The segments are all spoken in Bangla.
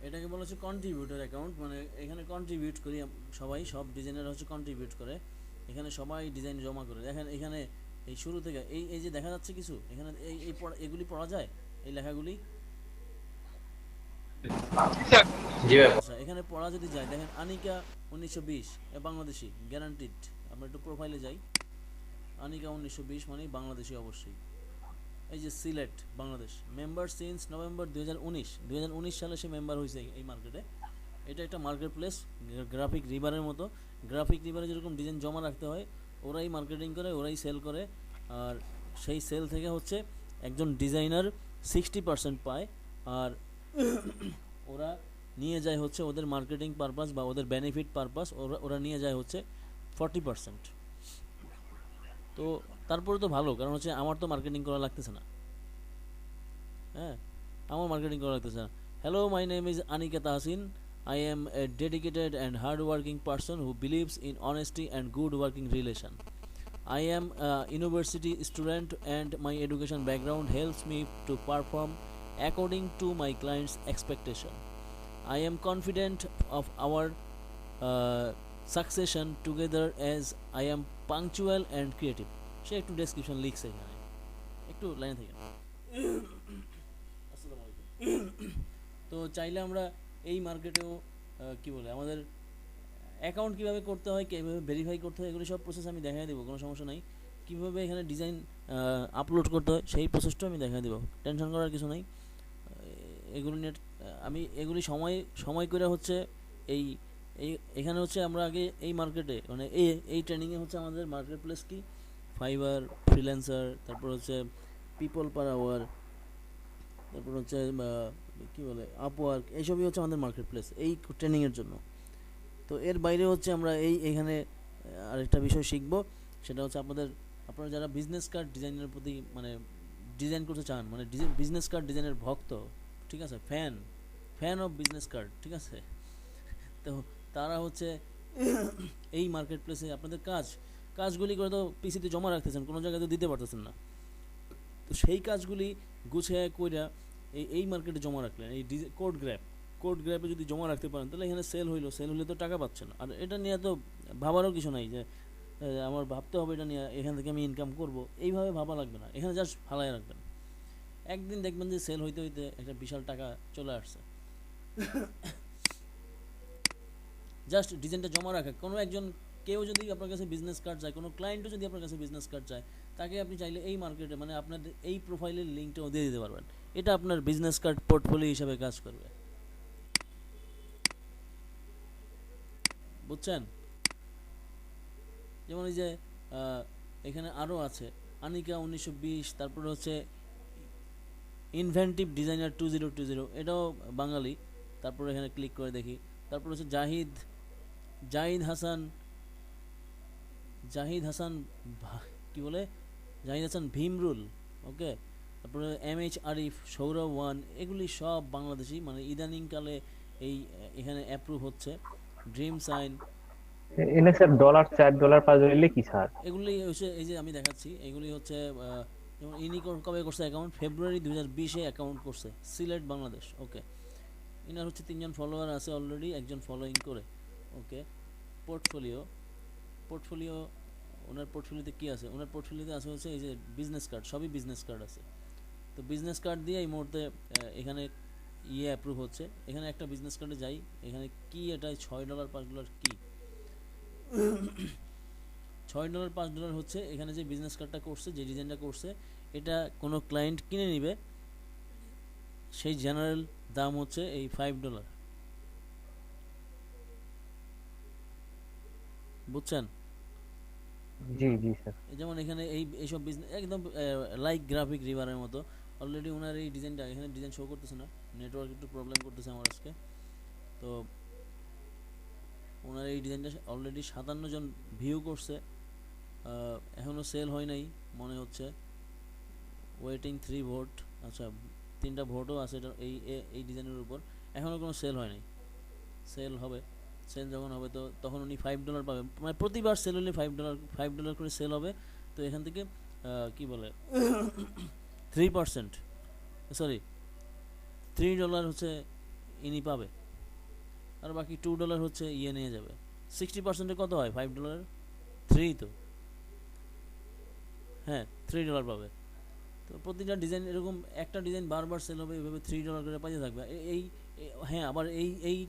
এটাকে বলা হচ্ছে কন্ট্রিবিউটর অ্যাকাউন্ট, মানে এখানে কন্ট্রিবিউট করি সবাই, সব ডিজাইনার হচ্ছে কন্ট্রিবিউট করে, এখানে সবাই ডিজাইন জমা করে। দেখেন এখানে এই শুরু থেকে এই এই যে দেখা যাচ্ছে কিছু এখানে এগুলি পড়া যায়, এই লেখাগুলি। জি ভাই। আচ্ছা, এখানে পড়া যদি যায়, দেখেন আনিকা 1920 বাংলাদেশি গ্যারান্টিড। আমরা একটু প্রোফাইলে যাই, আনিকা 1920 মানে বাংলাদেশি অবশ্যই। এই যে Sylhet Bangladesh, member since November 2019 সালে সে মেম্বার হয়েছে এই মার্কেটে। এটা একটা মার্কেট প্লেস, গ্রাফিক রিভারের মতো। গ্রাফিক রিভারে যেরকম ডিজাইন জমা রাখতে হয়, ওরাই মার্কেটিং করে, ওরাই সেল করে। আর সেই সেল থেকে হচ্ছে একজন ডিজাইনার 60% পায়, আর ওরা নিয়ে যায় হচ্ছে ওদের মার্কেটিং পারপাস বা ওদের বেনিফিট পারপাস, ওরা নিয়ে যায় হচ্ছে 40%। তো তারপরে তো ভালো, কারণ হচ্ছে আমার তো মার্কেটিং করা লাগতেছে না। হ্যাঁ, আমার মার্কেটিং করা লাগতেছে না। Hello, my name is Anika Tahsin. I am a dedicated and hard-working person who believes in honesty and good working relation. I am a university student and my education background helps me to perform according to my clients' expectation. I am confident of our succession together as I am punctual and creative. সে একটু ডেসক্রিপশন লিখছে এখানে, একটু লাইনে থেকে। আসসালামু আলাইকুম। তো চাইলে আমরা এই মার্কেটেও কি বলে আমাদের অ্যাকাউন্ট কীভাবে করতে হয়, কীভাবে ভেরিফাই করতে হয়, এগুলো সব প্রসেস আমি দেখাই দেবো, কোনো সমস্যা নাই। কীভাবে এখানে ডিজাইন আপলোড করতে হয় সেই প্রসেসটাও আমি দেখাই দেবো, টেনশন করার কিছু নেই। এগুলো নিয়ে আমি এগুলি সময় সময় করে হচ্ছে এই এখানে হচ্ছে আমরা আগে এই মার্কেটে মানে এই ট্রেনিংয়ে হচ্ছে আমাদের মার্কেট প্লেস কি, ফাইবার, ফ্রিল্যান্সার, তারপর হচ্ছে পিপল পার আওয়ার, তারপর হচ্ছে কী বলে আপওয়ার্ক, এইসবই হচ্ছে আমাদের মার্কেট প্লেস এই ট্রেনিংয়ের জন্য। তো এর বাইরে হচ্ছে আমরা এখানে আরেকটা বিষয় শিখব, সেটা হচ্ছে আপনারা যারা বিজনেস কার্ড ডিজাইনের প্রতি মানে ডিজাইন করতে চান, মানে বিজনেস কার্ড ডিজাইনের ভক্ত, ঠিক আছে, fan fan of business card, ঠিক আছে, তো তারা হচ্ছে এই মার্কেট প্লেসে আপনাদের কাজগুলি করে তো পিসিতে জমা রাখতেছেন, কোনো জায়গায় তো দিতে পারতেছেন না। তো সেই কাজগুলি গুছিয়ে কইরা এই মার্কেটে জমা রাখলেন, এই কোড গ্র্যাপে যদি জমা রাখতে পারেন, তাহলে এখানে সেল হইলে তো টাকা পাচ্ছেন। আর এটা নিয়ে তো ভাবারও কিছু নাই যে আমার ভাবতে হবে এটা নিয়ে এখান থেকে আমি ইনকাম করব, এইভাবে ভাবা লাগবে না। এখানে জাস্ট ফালায় রাখবেন, একদিন দেখবেন যে সেল হইতে হইতে একটা বিশাল টাকা চলে আসছে। জাস্ট ডিজাইনটা জমা রাখা, কেউ যদি আপনার কাছে বিজনেস কার্ড চায়, কোনো ক্লায়েন্টও যদি আপনার কাছে বিজনেস কার্ড চায়, তাকে আপনি চাইলে এই মার্কেটে মানে আপনাদের এই প্রোফাইলের লিঙ্কটাও দিয়ে দিতে পারবেন। এটা আপনার বিজনেস কার্ড পোর্টফোলিও হিসাবে কাজ করবে, বুঝছেন? যেমন এই যে এখানে আরও আছে আনিকা 1920, তারপরে হচ্ছে ইনভেন্টিভ ডিজাইনার 2020, এটাও বাঙালি। তারপরে এখানে ক্লিক করে দেখি, তারপর হচ্ছে জাহিদ হাসান জাহিদ হাসান কি বলে জাহিদ হাসান ভীমরুল, ওকে। তারপরে MH আরিফ, সৌরভ ওয়ান, এগুলি সব বাংলাদেশি, মানে ইদানিংকালে এখানে অ্যাপ্রুভ হচ্ছে। ড্রিম সাইন, এনে স্যার ডলার $4 $5 কি স্যার? এগুলি হচ্ছে এই যে আমি দেখাচ্ছি, এগুলি হচ্ছে যেমন ইনি কবে করছে অ্যাকাউন্ট, ফেব্রুয়ারি 2020-এ অ্যাকাউন্ট করছে, সিলেট বাংলাদেশ, ওকে। ইনার হচ্ছে 3জন ফলোয়ার আছে অলরেডি, একজন ফলোইং করে, ওকে। পোর্টফোলিও ওনার পোর্টফোলিওতে কী আছে, ওনার পোর্টফোলিওতে আছে হচ্ছে এই যে বিজনেস কার্ড, সবই বিজনেস কার্ড আছে। তো বিজনেস কার্ড দিয়ে এই মুহূর্তে এখানে অ্যাপ্রুভ হচ্ছে। এখানে একটা বিজনেস কার্ডে যাই, এখানে কি এটা $6 $5 কি $6 $5 হচ্ছে এখানে যে বিজনেস কার্ডটা করছে, যে ডিজাইনটা করছে, এটা কোনো ক্লায়েন্ট কিনে নিবে, সেই জেনারেল দাম হচ্ছে এই $5, বুঝছেন? জি জি স্যার। যেমন এখানে এইসব বিজনেস একদম লাইক গ্রাফিক রিভারের মতো। অলরেডি ওনার এই ডিজাইনটা, এখানে ডিজাইন শো করতেছে না, নেটওয়ার্ক একটু প্রবলেম করতেছে আমার আজকে। তো ওনার এই ডিজাইনটা অলরেডি 57 জন ভিউ করছে, এখনও সেল হয় নাই মনে হচ্ছে, ওয়েটিং 3 ভোট। আচ্ছা, 3টা ভোটও আছে এটা এই ডিজাইনের উপর, এখনও কোনো সেল হয় নাই। সেল হবে, সেল যখন হবে তো তখন উনি $5 পাবে, মানে প্রতিবার সেল হলে $5 করে সেল হবে। তো এখান থেকে কি বলে 3%, সরি $3 হচ্ছে ইনি পাবে। আর বাকি $2 হচ্ছে ইয়ে নিয়ে যাবে। 60% কত হয় $5? 3 তো, হ্যাঁ $3 পাবে। তো প্রতিটা ডিজাইন এরকম একটা ডিজাইন বারবার সেল হবে, এইভাবে $3 করে পাইতে থাকবে। হ্যাঁ, আবার এই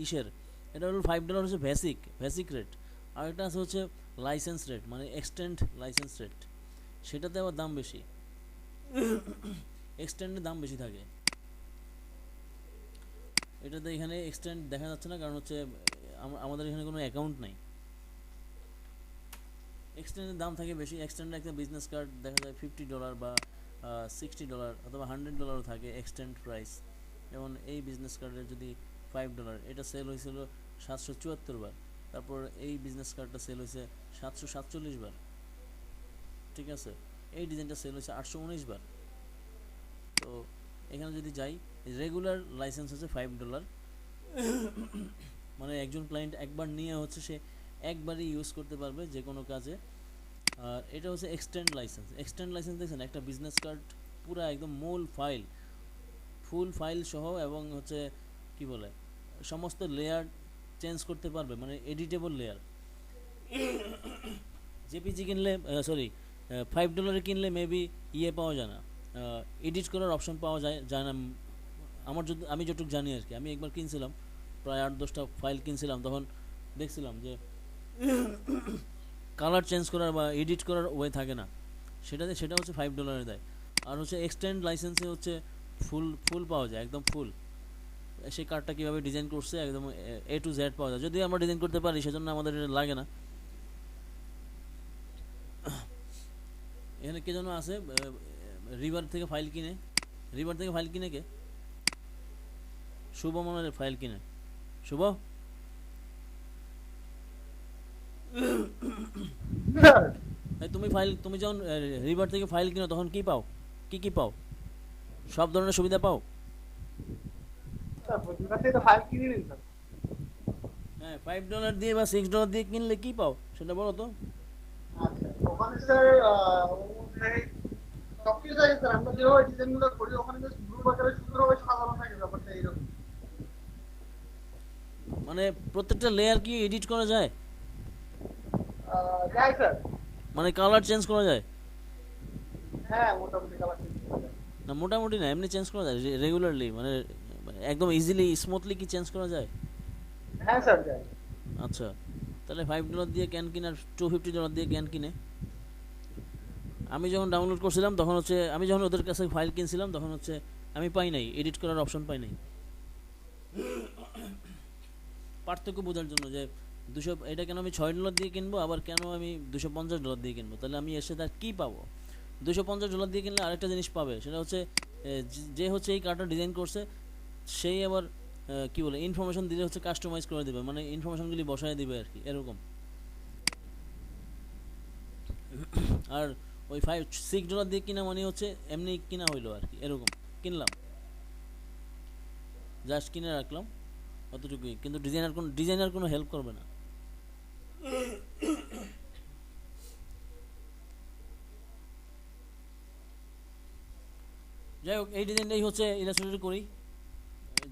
ইসের এটা হলো $5 হচ্ছে বেসিক রেট, আর এটা আছে হচ্ছে লাইসেন্স রেট, মানে এক্সটেন্ড লাইসেন্স রেট, সেটাতে আবার দাম বেশি, এক্সটেন্ডের দাম বেশি থাকে। এটাতে এখানে এক্সটেন্ড দেখা যাচ্ছে না, কারণ হচ্ছে আমাদের এখানে কোনো অ্যাকাউন্ট নাই। এক্সটেন্ডের দাম থাকে বেশি। এক্সটেন্ডে একটা বিজনেস কার্ড দেখা যায় $50 বা $60 অথবা $100 থাকে এক্সটেন্ড প্রাইস। যেমন এই বিজনেস কার্ডের যদি $5, এটা সেল হয়েছিল 774 বার, তারপর এই বিজনেস কার্ডটা সেল হয়েছে 747 বার, ঠিক আছে। এই ডিজাইনটা সেল হয়েছে 819 বার। তো এখানে যদি যাই, রেগুলার লাইসেন্স হচ্ছে $5, মানে একজন ক্লায়েন্ট একবার নিয়ে হচ্ছে সে একবারই ইউজ করতে পারবে যে কোনো কাজে। আর এটা হচ্ছে এক্সটেন্ড লাইসেন্স দেখছেন, একটা বিজনেস কার্ড পুরো একদম ফুল ফাইল সহ, এবং হচ্ছে কি বলে সমস্ত লেয়ার চেঞ্জ করতে পারবে, মানে এডিটেবল লেয়ার। জেপিজি কিনলে $5 কিনলে মেবি ইয়ে পাওয়া যায় না, এডিট করার অপশন পাওয়া যায় না। আমি যতটুকু জানি আর কি, আমি একবার কিনছিলাম প্রায় 8-10টা ফাইল কিনছিলাম, তখন দেখছিলাম যে কালার চেঞ্জ করার বা এডিট করার ওয়ে থাকে না, সেটা হচ্ছে $5 দেয়। আর হচ্ছে এক্সটেন্ড লাইসেন্সে হচ্ছে ফুল পাওয়া যায়, একদম ফুল। সেই কার্ডটা কীভাবে ডিজাইন করছে একদম A to Z পাওয়া যায়, যদি আমরা ডিজাইন করতে পারি সেজন্য আমাদের এটা লাগে না। এখানে কে যেন আছে রিভার থেকে ফাইল কিনে কে? শুভ মনে হয় ফাইল কিনে। শুভ, তুমি যখন রিভার থেকে ফাইল কিনো তখন কি পাও, কি পাও? সব ধরনের সুবিধা পাও? হ্যাঁ, $5 দিয়ে বা $6 দিয়ে কিনলে কি পাও সেটা বলো তো। আচ্ছা, ওখানে স্যার সবকিছু থাকে স্যার, আমরা যেভাবে ডিজাইনগুলো করি ওখানে জাস্ট গ্রুপ আকারে সুন্দরভাবে সাজানো থাকে, ব্যাপারটা এইরকম। মানে প্রত্যেকটা লেয়ার কি এডিট করা যায়? যায় স্যার। মানে কালার চেঞ্জ করা যায়? হ্যাঁ, মোটামুটি কালার চেঞ্জ করা যায়। না মোটামুটি না, এমনি চেঞ্জ করা যায় রেগুলারলি, মানে একদম ইজিলি স্মুথলি কি চেঞ্জ করা যায়? হ্যাঁ স্যার, যায়। আচ্ছা, তাহলে $5 দিয়ে ক্যান কিনে আর $250 দিয়ে ক্যান কিনে। আমি যখন ডাউনলোড করছিলাম তখন হচ্ছে, আমি যখন ওদের কাছে ফাইল কিনছিলাম তখন হচ্ছে আমি পাই নাই, এডিট করার অপশন পাই নাই। পার্থক্য বোঝার জন্য যে এটা কেন আমি $6 দিয়ে কিনবো, আবার কেন আমি $250 দিয়ে কিনবো, তাহলে আমি এসে তার কী পাবো? $250 দিয়ে কিনলে আরেকটা জিনিস পাবে, সেটা হচ্ছে যে হচ্ছে এই কার্ডটা ডিজাইন করছে সেই আবার কি বলে ইনফরমেশন দিলে হচ্ছে কাস্টমাইজ করে দেবে, মানে ইনফরমেশনগুলি বসায় দিবে আর কি, এরকম। আর ওই $6 দিয়ে কিনা মানে হচ্ছে এমনি কিনা হইলো আর কি, এরকম কিনলাম, জাস্ট কিনে রাখলাম অতটুকুই, কিন্তু ডিজাইনার কোনো হেল্প করবে না। যাই হোক, এই ডিজাইনটাই হচ্ছে ইলাস্ট্রেটর করি,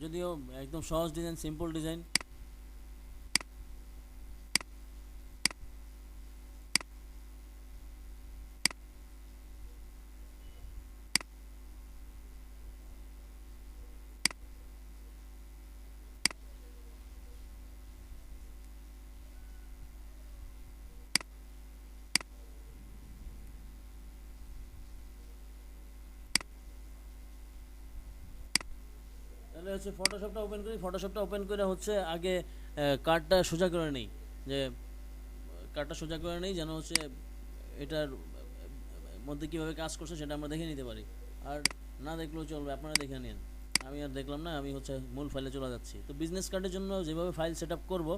যদিও একদম সহজ ডিজাইন, সিম্পল ডিজাইন। তাহলে হচ্ছে ফটোশপটা ওপেন করে হচ্ছে আগে কার্ডটা সোজা করে নেই, যেন হচ্ছে এটার মধ্যে কীভাবে কাজ করছে সেটা আমরা দেখে নিতে পারি। আর না দেখলেও চলবে, আপনারা দেখে নিন, আমি আর দেখলাম না, আমি হচ্ছে মূল ফাইলে চলে যাচ্ছি। তো বিজনেস কার্ডের জন্য যেভাবে ফাইল সেট আপ করবো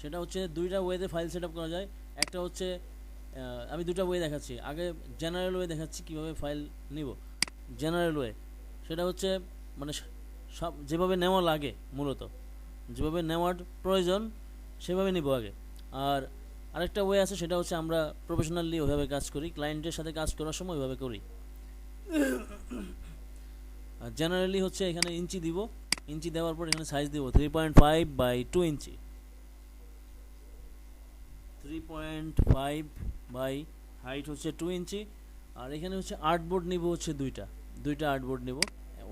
সেটা হচ্ছে দুইটা ওয়েতে ফাইল সেট আপ করা যায়। একটা হচ্ছে আমি দুটা ওয়ে দেখাচ্ছি, আগে জেনারেল ওয়ে দেখাচ্ছি কীভাবে ফাইল নিব। জেনারেল ওয়ে সেটা হচ্ছে মানে সব যেভাবে নেওয়া লাগে, মূলত যেভাবে নেওয়ার প্রয়োজন সেভাবে নিব আগে। আর আরেকটা ওয়ে আছে, সেটা হচ্ছে আমরা প্রফেশনালি ওইভাবে কাজ করি, ক্লায়েন্টের সাথে কাজ করার সময় ওইভাবে করি। আর জেনারেলি হচ্ছে এখানে ইঞ্চি দিব, ইঞ্চি দেওয়ার পর এখানে সাইজ দেবো 3.5 বাই 2 ইঞ্চি, 3.5 বাই হাইট হচ্ছে 2 ইঞ্চি। আর এখানে হচ্ছে আর্টবোর্ড নিব হচ্ছে দুইটা আর্টবোর্ড নিব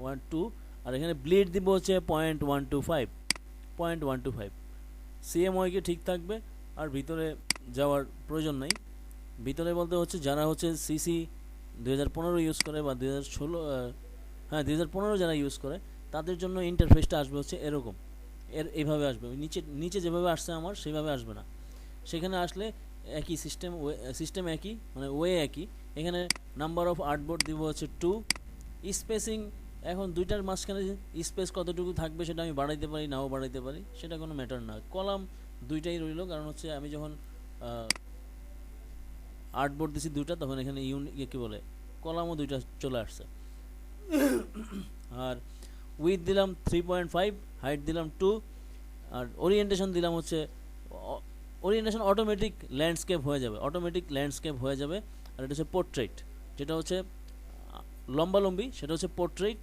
1 2। আর এখানে ব্লিড দিব হচ্ছে 0.125 সিএমওয়াইকে ঠিক থাকবে, আর ভিতরে যাওয়ার প্রয়োজন নাই। ভিতরে বলতে হচ্ছে যারা হচ্ছে সিসি 2015 ইউজ করে বা 2016, হ্যাঁ 2015 যারা ইউজ করে তাদের জন্য ইন্টারফেসটা আসবে হচ্ছে এরকম, এইভাবে আসবে। নিচে যেভাবে আসছে আমার সেভাবে আসবে না। সেখানে আসলে একই সিস্টেম একই, মানে ওয়ে একই। এখানে নাম্বার অফ আর্টবোর্ড দিব হচ্ছে 2। স্পেসিং এখন দুইটার মাঝখানে স্পেস কতটুকু থাকবে সেটা আমি বাড়াইতে পারি নাও বাড়াইতে পারি, সেটা কোনো ম্যাটার না। কলাম দুইটাই রইল, কারণ হচ্ছে আমি যখন আর্টবোর্ড দিছি দুইটা তখন এখানে কী বলে কলামও দুইটা চলে আসছে। আর উইথ দিলাম 3.5, হাইট দিলাম 2, আর ওরিয়েন্টেশন দিলাম হচ্ছে ওরিয়েন্টেশন অটোমেটিক ল্যান্ডস্কেপ হয়ে যাবে। আর এটা হচ্ছে পোর্ট্রেট, যেটা হচ্ছে লম্বালম্বি সেটা হচ্ছে পোর্ট্রেট,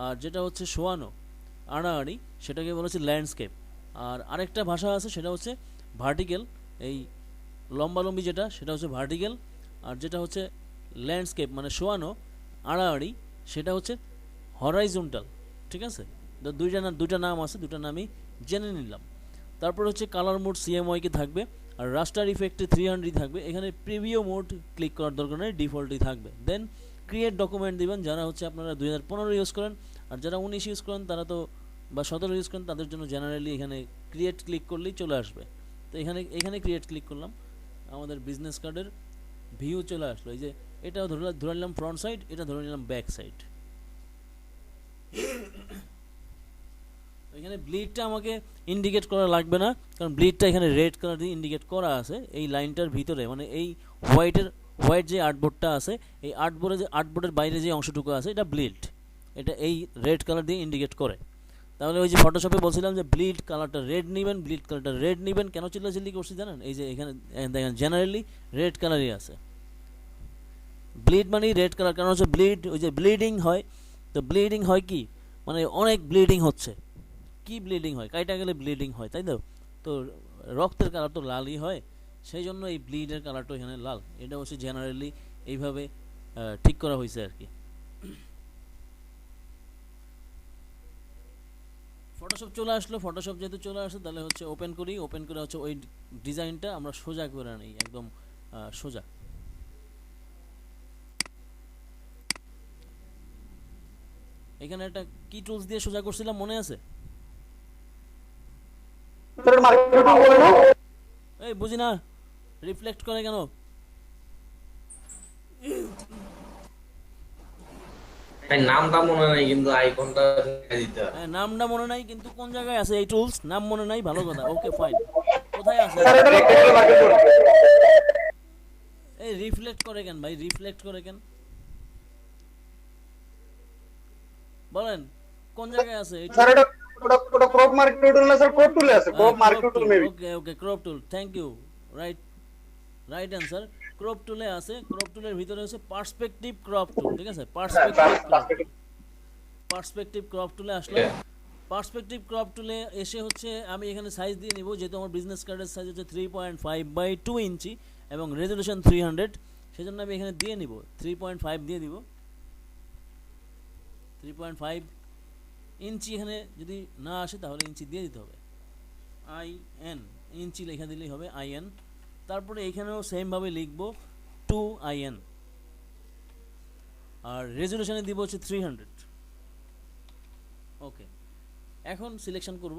আর যেটা হচ্ছে শোয়ানো আড়াআড়ি সেটাকে বলা হচ্ছে ল্যান্ডস্কেপ। আর আরেকটা ভাষা আছে সেটা হচ্ছে ভার্টিক্যাল, এই লম্বালম্বি যেটা সেটা হচ্ছে ভার্টিক্যাল, আর যেটা হচ্ছে ল্যান্ডস্কেপ মানে শোয়ানো আড়াআড়ি সেটা হচ্ছে হরাইজন্টাল। ঠিক আছে, তো দুইটা নাম আছে, দুটা নামই জেনে নিলাম। তারপর হচ্ছে কালার মোড সিএমওয়াইকে থাকবে, আর রাস্টার ইফেক্টে 300 থাকবে। এখানে প্রিভিউ মোড ক্লিক করার দরকার নেই, ডিফল্টই থাকবে। দেন ক্রিয়েট ডকুমেন্ট দিবেন যারা হচ্ছে আপনারা 2015 ইউজ করেন, আর যারা 19 ইউজ করেন তারা তো বা 17 ইউজ করেন তাদের জন্য জেনারেলি এখানে ক্রিয়েট ক্লিক করলেই চলে আসবে। তো এখানে ক্রিয়েট ক্লিক করলাম, আমাদের বিজনেস কার্ডের ভিউ চলে আসলো। এই যে এটাও ধরে নিলাম ফ্রন্ট সাইড, এটা ধরে নিলাম ব্যাক সাইড। এখানে ব্লিডটা আমাকে ইন্ডিকেট করা লাগবে না, কারণ ব্লিডটা এখানে রেড কালার দিয়ে ইন্ডিকেট করা আছে এই লাইনটার ভিতরে, মানে এই হোয়াইট যে আর্টবোর্ডটা আছে এই আর্টবোর্ডের বাইরে যে অংশটুকু আছে এটা ব্লিড, এটা এই রেড কালার দিয়ে ইন্ডিকেট করে। তাহলে ওই যে ফটোশপে বলছিলাম যে ব্লিড কালারটা রেড নেবেন, কেন চিল্লাচিল্লি করছি জানেন? এই যে এখানে দেখেন জেনারেলি রেড কালারই আছে, ব্লিড মানে রেড কালার, কারণ হচ্ছে ওই যে ব্লিডিং হয়। তো ব্লিডিং হয় কি, মানে অনেক ব্লিডিং হচ্ছে, কি ব্লিডিং হয়, কাইটা গেলে ব্লিডিং হয়, তাই তো? তো রক্তের কালার তো লালই হয়, সেই জন্য এই ব্লিডের কালারটা এখানে লাল। এটা হচ্ছে জেনারেলি এইভাবে ঠিক করা হয়েছে আর কি। ফটোশপ চলে আসলো, ফটোশপ যেহেতু চলে আসলো তাহলে হচ্ছে ওপেন করে হচ্ছে ওই ডিজাইনটা আমরা সোজা করে নিই, একদম সোজা। এখানে একটা কি টুলস দিয়ে সোজা করছিলাম মনে আছে? এই বুঝি না, রিফ্লেক্ট করে কেন? নামটা মনে নাই কিন্তু আইকনটা দিতে হবে। নামটা মনে নাই কিন্তু কোন জায়গায় আছে এই টুলস? নাম মনে নাই, ভালো কথা, ওকে ফাইন। কোথায় আছে? এই রিফ্লেক্ট করে কেন ভাই, রিফ্লেক্ট করে কেন বলেন, কোন জায়গায় আছে? স্যার এটা ওটা ক্রপ মার্কেট টুল না স্যার, ক্রপ টুলে আছে, crop market tool maybe. Okay crop tool, thank you, right answer. Crop টুলে আছে, ক্রপ টুলের ভিতরে হচ্ছে পার্সপেক্টিভ ক্রপ টুল। ঠিক আছে, পার্সপেক্টিভ ক্রপ টুলে আসলো। পার্সপেক্টিভ ক্রপ টুলে এসে হচ্ছে আমি এখানে সাইজ দিয়ে নিব, যেহেতু আমার বিজনেস কার্ডের সাইজ হচ্ছে 3.5 বাই 2 ইঞ্চি এবং রেজলিউশন 300, সেজন্য আমি এখানে দিয়ে নিব 3.5 দিয়ে দিব। 3.5 ইঞ্চি এখানে যদি না আসে তাহলে ইঞ্চি দিয়ে দিতে হবে, IN ইঞ্চি লেখা দিলেই হবে IN। তারপরে এখানেও সেমভাবে লিখব 2IN, আর রেজলিউশনে দিব হচ্ছে 300। ওকে, এখন সিলেকশন করব,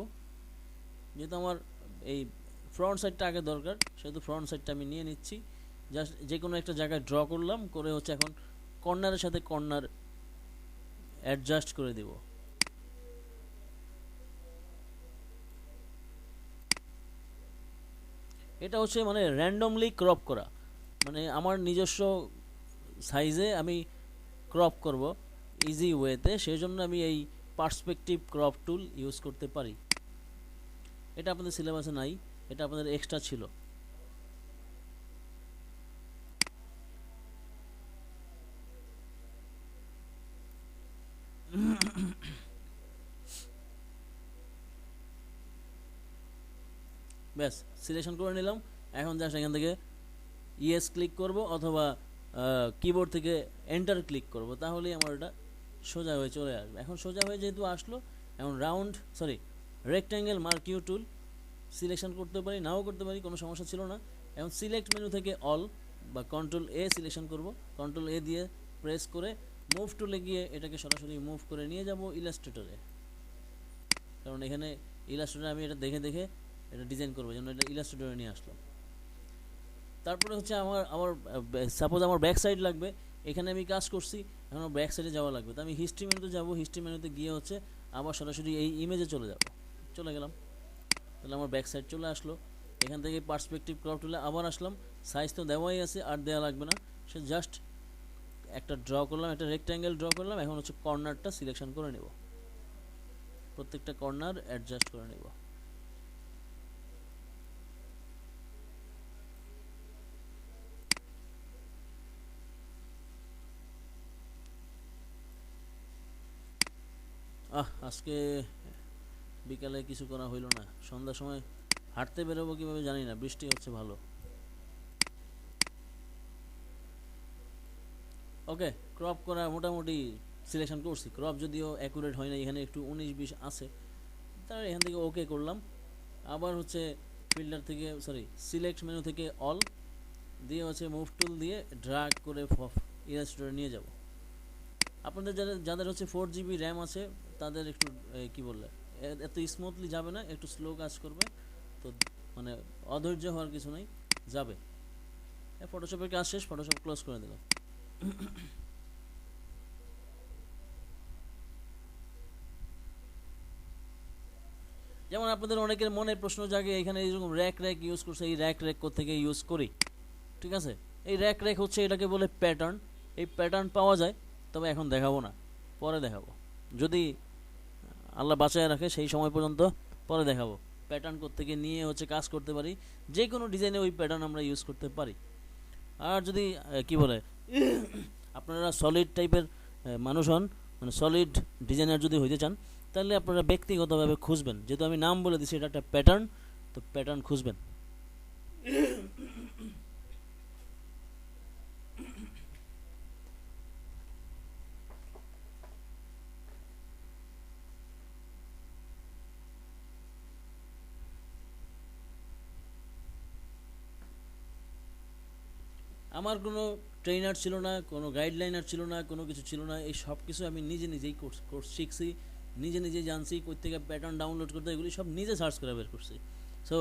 যেহেতু আমার এই ফ্রন্ট সাইডটা আগে দরকার সেহেতু ফ্রন্ট সাইডটা আমি নিয়ে নিচ্ছি। জাস্ট যে কোনো একটা জায়গায় ড্র করলাম, করে হচ্ছে এখন কর্নারের সাথে কর্নার অ্যাডজাস্ট করে দেব। এটা হচ্ছে মানে র্যান্ডমলি ক্রপ করা, মানে আমার নিজস্ব সাইজে আমি ক্রপ করব ইজি ওয়েতে, সেই জন্য আমি এই পার্সপেক্টিভ ক্রপ টুল ইউজ করতে পারি। এটা আপনাদের সিলেবাসে নাই, এটা আপনাদের এক্সট্রা ছিল। ব্যাস সিলেকশন করে নিলাম। এখন জাস্ট এখান থেকে ইয়েস ক্লিক করব অথবা কিবোর্ড থেকে এন্টার ক্লিক করব, তাহলেই আমার এটা সোজা হয়ে চলে আসবে। এখন সোজা হয়ে যেহেতু আসলো, এখন rectangle marquee tool selection করতে পারি, নাও করতে পারি, কোনো সমস্যা ছিল না। এখন সিলেক্ট মেনু থেকে অল বা কন্ট্রোল এ সিলেকশন করব, কন্ট্রোল এ দিয়ে প্রেস করে মুভ টুলে গিয়ে এটাকে সরাসরি মুভ করে নিয়ে যাব ইলাস্ট্রেটরে, কারণ এখানে ইলাস্ট্রেটরে আমি এটা দেখে দেখে এটা ডিজাইন করবো, যেন এটা ইলাস্ট্রেটরে নিয়ে আসলাম। তারপরে হচ্ছে আমার সাপোজ আমার ব্যাক সাইড লাগবে, এখানে আমি কাজ করছি, এখন আমার ব্যাক সাইডে যাওয়া লাগবে, তো আমি হিস্ট্রি মেনুতে যাব, হিস্ট্রি মেনুতে গিয়ে হচ্ছে আবার সরাসরি এই ইমেজে চলে গেলাম, তাহলে আমার ব্যাক সাইড চলে আসলো। এখান থেকে পার্সপেক্টিভ ক্রপ টুলে আবার আসলাম, সাইজ তো দেওয়াই আছে, আর দেওয়া লাগবে না, সে জাস্ট একটা ড্র করলাম, একটা রেক্ট্যাঙ্গেল ড্র করলাম। এখন হচ্ছে কর্নারটা সিলেকশন করে নেব, প্রত্যেকটা কর্নার অ্যাডজাস্ট করে নেব। আজকে বিকালে কিছু করা হইল না, সন্ধ্যার সময় হাঁটতে বেরোবো কিভাবে জানি না, বৃষ্টি হচ্ছে ভালো। ওকে, ক্রপ করা মোটামুটি সিলেকশন করছি, ক্রপ যদিও অ্যাকুরেট হয় না, এখানে একটু 19-20 আছে, তার এখান থেকে ওকে করলাম। আবার হচ্ছে ফিল্টার থেকে সিলেক্ট মেনু থেকে অল দিয়ে হচ্ছে মুভ টুল দিয়ে ড্র্যাগ করে ইলাস্ট্রেটরে নিয়ে যাব। আপনাদের যাদের হচ্ছে 4 GB র্যাম আছে তাদের একটু কি বললে এত স্মুথলি যাবে না, একটু স্লো কাজ করবে, তো মানে অধৈর্য হওয়ার কিছু নেই, যাবে। ফটোশপের কাজ শেষ, ফটোশপ ক্লোজ করে দিলাম। যেমন আপনাদের অনেকের মনে প্রশ্ন জাগে, এখানে এইরকম র্যাক ইউজ করছে, এই র্যাক কোত্থেকে ইউজ করি, ঠিক আছে। এই র্যাক হচ্ছে এটাকে বলে প্যাটার্ন, এই প্যাটার্ন পাওয়া যায়, তবে এখন দেখাবো না, পরে দেখাবো, যদি আল্লাহ বাঁচায় রাখে সেই সময় পর্যন্ত পরে দেখাবো। প্যাটার্ন কোত্থেকে নিয়ে হচ্ছে কাজ করতে পারি, যে কোনো ডিজাইনে ওই প্যাটার্ন আমরা ইউজ করতে পারি। আর যদি কি বলে আপনারা সলিড টাইপের মানুষ হন, মানে সলিড ডিজাইনার যদি হইতে চান, তাহলে আপনারা ব্যক্তিগতভাবে খুঁজবেন, যেহেতু আমি নাম বলে দিচ্ছি এটা একটা প্যাটার্ন, তো প্যাটার্ন খুঁজবেন। আমার কোনো ট্রেনার ছিল না, কোনো গাইডলাইনার ছিল না, কোনো কিছু ছিল না, এই সব কিছু আমি নিজেই কোর্স শিখছি, নিজেই জানছি কই থেকে প্যাটার্ন ডাউনলোড করতে, এগুলি সব নিজে সার্চ করে বের করছি। সো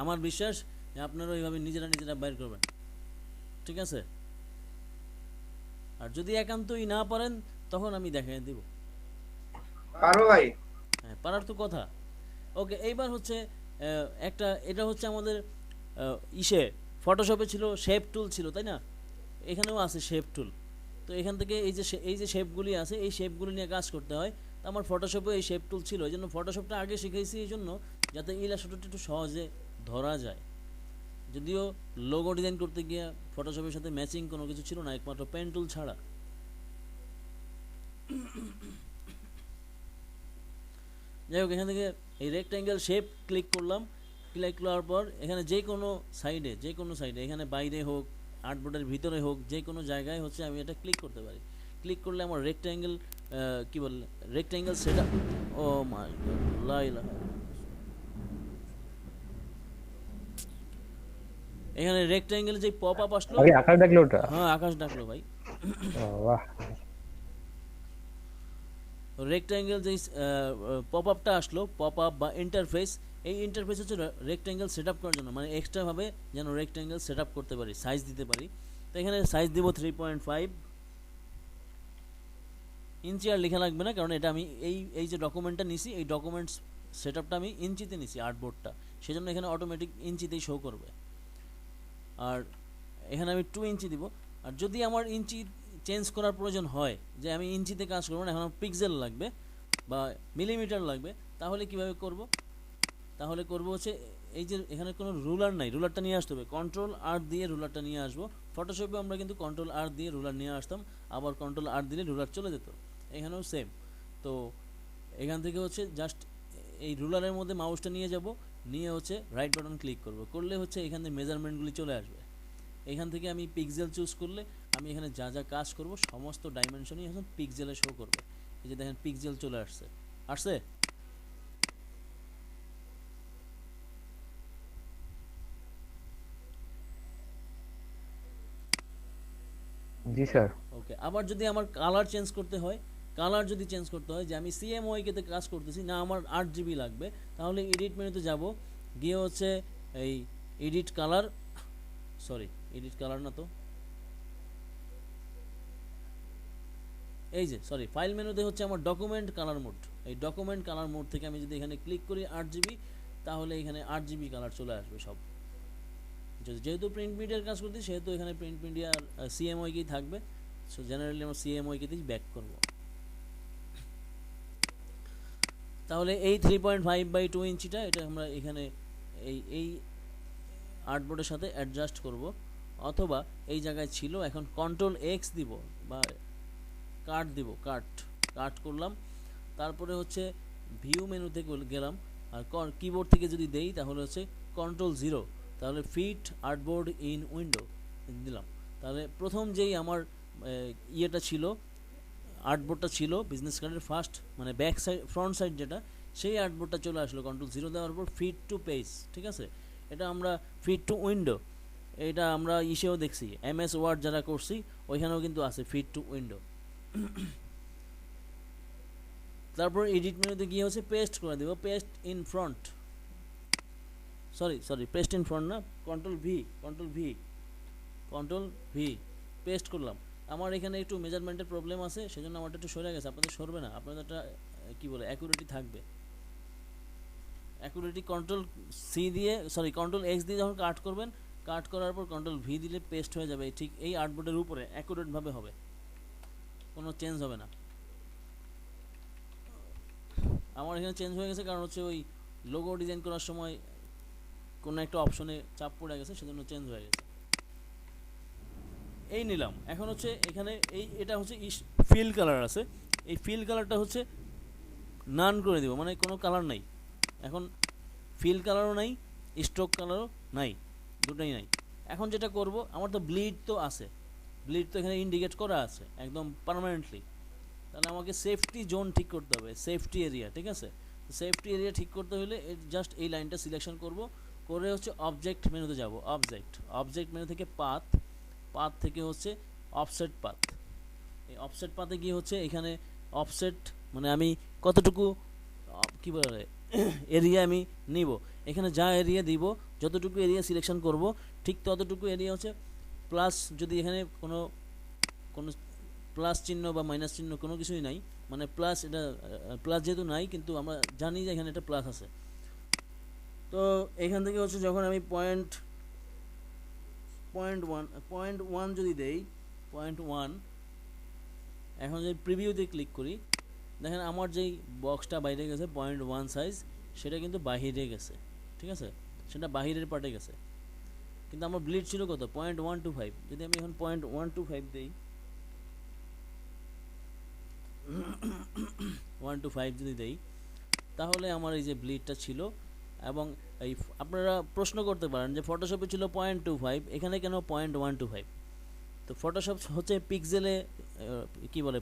আমার বিশ্বাস আপনারা ওইভাবে নিজেরা বের করবেন, ঠিক আছে। আর যদি একান্তই না পারেন তখন আমি দেখাই দেব, পারো ভাই। হ্যাঁ পারার তো কথা। ওকে, এইবার হচ্ছে এটা হচ্ছে আমাদের ফটোশপে ছিল শেপ টুল ছিল, তাই না, এখানেও আছে শেপ টুল। তো এখান থেকে এই যে শেপগুলি আছে, এই শেপগুলি নিয়ে কাজ করতে হয়। তো আমার ফটোশপে এই শেপ টুল ছিল, এই জন্য ফটোশপটা আগে শিখেছি, এই জন্য যাতে ইলাস্ট্রেটরটা একটু সহজে ধরা যায়। যদিও লোগো ডিজাইন করতে গিয়ে ফটোশপের সাথে ম্যাচিং কোনো কিছু ছিল না, একমাত্র পেন টুল ছাড়া। যাই হোক, এখান থেকে এই রেক্ট্যাঙ্গেল শেপ ক্লিক করলাম, ক্লিক করার পর এখানে যে কোনো সাইডে এখানে বাইরে হোক আর্টবোর্ডের ভিতরে হোক, যে কোনো জায়গায় হচ্ছে আমি এটা ক্লিক করতে পারি। ক্লিক করলে আমার রেক্ট্যাঙ্গেল সেটা, ও মাই গড, এখানে রেক্ট্যাঙ্গেল যে পপ আপ আসলো, আকাশ ডাকলো ওটা? হ্যাঁ আকাশ ডাকলো ভাই। বাহ, রেক্ট্যাঙ্গেল যে পপ আপটা আসলো, পপ আপ বা ইন্টারফেস, এই ইন্টারফেস হচ্ছে রেক্ট্যাঙ্গেল সেট আপ করার জন্য, মানে এক্সট্রাভাবে যেন রেক্ট্যাঙ্গেল সেট আপ করতে পারি, সাইজ দিতে পারি। তো এখানে সাইজ দিব 3.5 ইঞ্চি, আর লেখা লাগবে না, কারণ এটা আমি এই যে ডকুমেন্টটা নিছি, এই ডকুমেন্টস সেট আপটা আমি ইঞ্চিতে নিছি, আর্টবোর্ডটা, সেজন্য এখানে অটোমেটিক ইঞ্চিতেই শো করবে। আর এখানে আমি 2 ইঞ্চি দিব। আর যদি আমার ইঞ্চি চেঞ্জ করার প্রয়োজন হয়, যে আমি ইঞ্চিতে কাজ করবো না, এখন আমার পিক্সেল লাগবে বা মিলিমিটার লাগবে, তাহলে কিভাবে করব? তাহলে করব হচ্ছে এই যে এখানে কোনো রুলার নাই, রুলারটা নিয়ে আসতে হবে, কন্ট্রোল আর দিয়ে রুলারটা নিয়ে আসবো। ফটোশপে আমরা কিন্তু কন্ট্রোল আর দিয়ে রুলার নিয়ে আসতাম, আবার কন্ট্রোল আর দিলে রুলার চলে যেত, এখানেও সেম। তো এখান থেকে হচ্ছে জাস্ট এই রুলারের মধ্যে মাউসটা নিয়ে যাব, নিয়ে হচ্ছে রাইট বাটন ক্লিক করব, করলে হচ্ছে এখানে মেজারমেন্টগুলি চলে আসবে। এখান থেকে আমি পিক্সেল চুজ করলে আমি এখানে যা যা কাজ করব সমস্ত ডাইমেনশনই এখন পিক্সেলে শো করবে। এই যে দেখেন পিক্সেল চলে আসছে। জি স্যার। ওকে, আবার যদি আমার কালার চেঞ্জ করতে হয়, যে আমি সিএমওয়াইকে তে কাজ করতেছি না, আমার 8 GB লাগবে, তাহলে এডিট মেনুতে যাব, গিয়ে হচ্ছে এই এডিট কালার না তো, এই যে ফাইল মেনুতে হচ্ছে আমার ডকুমেন্ট কালার মোড। এই ডকুমেন্ট কালার মোড থেকে আমি যদি এখানে ক্লিক করি 8 GB, তাহলে এখানে 8 GB কালার চলে আসবে সব। যেহেতু প্রিন্ট মিডিয়ার কাজ করছি সেহেতু এখানে প্রিন্ট মিডিয়া সিএমওয়াইকেই থাকবে। সো জেনারেলি আমরা সিএমওয়াইকেতেই ব্যাক করব। তাহলে এই 3.5/2 ইঞ্চিটা এটা আমরা এখানে এই আর্টবোর্ডের সাথে অ্যাডজাস্ট করব, অথবা এই জায়গায় ছিল, এখন কন্ট্রোল এক্স দিব বা কাট করলাম। তারপরে হচ্ছে ভিউ মেনুতে গেলাম, আর কিবোর্ড থেকে যদি দেই তাহলে হচ্ছে Ctrl 0, তাহলে ফিট আর্টবোর্ড ইন উইন্ডো দিলাম। তাহলে প্রথম যেই আমার ইয়েটা ছিল, আর্টবোর্ডটা ছিল বিজনেস কার্ডের ফার্স্ট মানে ফ্রন্ট সাইড যেটা, সেই আর্টবোর্ডটা চলে আসলো Ctrl 0 দেওয়ার পর ফিট টু পেজ। ঠিক আছে, এটা আমরা ফিট টু উইন্ডো, এটা আমরা ইসেও দেখছি, MS ওয়ার্ড যারা করছি ওইখানেও কিন্তু আছে ফিট টু উইন্ডো। তারপর এডিট মেনুতে গিয়ে হচ্ছে পেস্ট করে দেব, পেস্ট ইন ফ্রন্ট না, কন্ট্রোল ভি পেস্ট করলাম। আমার এখানে একটু মেজারমেন্টের প্রবলেম আছে, সেজন্য আমারটা একটু সরে গেছে, আপনাদের সরবে না, আপনাদেরটা অ্যাকুরেটি থাকবে। কন্ট্রোল এক্স দিয়ে যখন কাট করবেন, কাট করার পর Ctrl V দিলে পেস্ট হয়ে যাবে ঠিক এই আর্টবোর্ডের উপরে, অ্যাকুরেট ভাবে হবে, কোনো চেঞ্জ হবে না। আমার এখানে চেঞ্জ হয়ে গেছে কারণ হচ্ছে ওই লোগো ডিজাইন করার সময় কোনো একটা অপশনে চাপ পড়ে গেছে, সেজন্য চেঞ্জ হয়ে গেছে। এই নিলাম, এখন হচ্ছে এখানে এটা হচ্ছে ফিল কালার আছে, এই ফিল কালারটা হচ্ছে নান করে দিব, মানে কোনো কালার নাই। এখন ফিল কালারও নাই, স্ট্রোক কালারও নাই, দুটোই নাই। এখন যেটা করব, আমার তো ব্লিড তো এখানে ইন্ডিকেট করা আছে একদম পার্মানেন্টলি, তাহলে আমাকে সেফটি জোন ঠিক করতে হবে, সেফটি এরিয়া। ঠিক আছে, সেফটি এরিয়া ঠিক করতে হলে জাস্ট এই লাইনটা সিলেকশন করব, করে হচ্ছে অবজেক্ট মেনুতে যাব, অবজেক্ট মেনু থেকে পাথ থেকে হচ্ছে অফসেট পাথ। এই অফসেট পাথে গিয়ে হচ্ছে এখানে অফসেট মানে আমি কতটুকু কি বলে এরিয়া আমি নিব, এখানে যা এরিয়া দিব, যতটুকু এরিয়া সিলেকশন করব ঠিক ততটুকু এরিয়া হচ্ছে প্লাস, যদি এখানে কোনো প্লাস চিহ্ন বা মাইনাস চিহ্ন কোনো কিছুই নাই, মানে প্লাস, এটা প্লাস যেহেতু নাই, কিন্তু আমরা জানি যে এখানে একটা প্লাস আছে। তো এখান থেকে হচ্ছে যখন আমি পয়েন্ট 1 যদি দেই, 1, এখন যদি প্রিভিউতে ক্লিক করি, দেখেন আমার যেই বক্সটা বাইরে গেছে 0.1 সাইজ, সেটা কিন্তু বাহিরে গেছে। ঠিক আছে, সেটা বাহিরের পার্টে গেছে, কিন্তু আমার ব্লিড ছিল কত 0.125। যদি আমি এখন 0.125 দেই, 125 যদি দেই, তাহলে আমার এই যে ব্লিডটা ছিল। এবং এই আপনারা প্রশ্ন করতে পারেন যে ফটোশপে ছিল 0.25, এখানে কেন 0.125? তো ফটোশপ হচ্ছে পিক্সেলে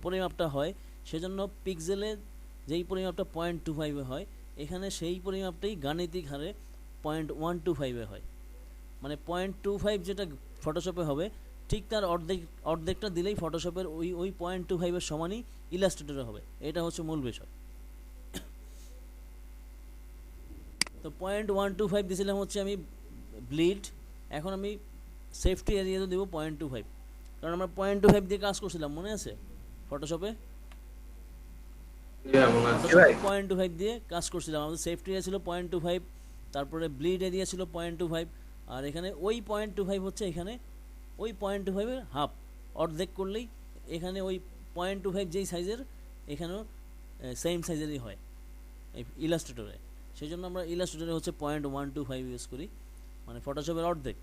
পরিমাপটা হয়, সেজন্য পিক্সেলে যেই পরিমাপটা 0.25 হয়, এখানে সেই পরিমাপটাই গাণিতিক হারে 0.125 হয়। মানে 0.25 যেটা ফটোশপে হবে, ঠিক তার অর্ধেকটা দিলেই ফটোশপের ওই 0.25 সমানই ইলাস্ট্রেটরে হবে। এটা হচ্ছে মূল বিষয়। তো 0.125 দিয়েছিলাম হচ্ছে আমি ব্লিড, এখন আমি সেফটি এরিয়াতে দেবো 0.25, কারণ আমরা 0.25 দিয়ে কাজ করছিলাম, মনে আছে ফটোশপে? 0.25 দিয়ে কাজ করছিলাম, আমাদের সেফটি এরিয়া ছিল 0.25, তারপরে ব্লিড এরিয়া ছিল 0.25, আর এখানে ওই 0.25 হচ্ছে এখানে ওই 0.25 হাফ, অর্ধেক করলেই এখানে ওই 0.25 যেই সাইজের এখানেও সেম সাইজেরই হয় এই ইলাস্ট্রেটরে। সেই জন্য আমরা ইলাস্ট্রেটরে হচ্ছে 0.125 ইউজ করি, মানে ফটোশপের অর্ধেক।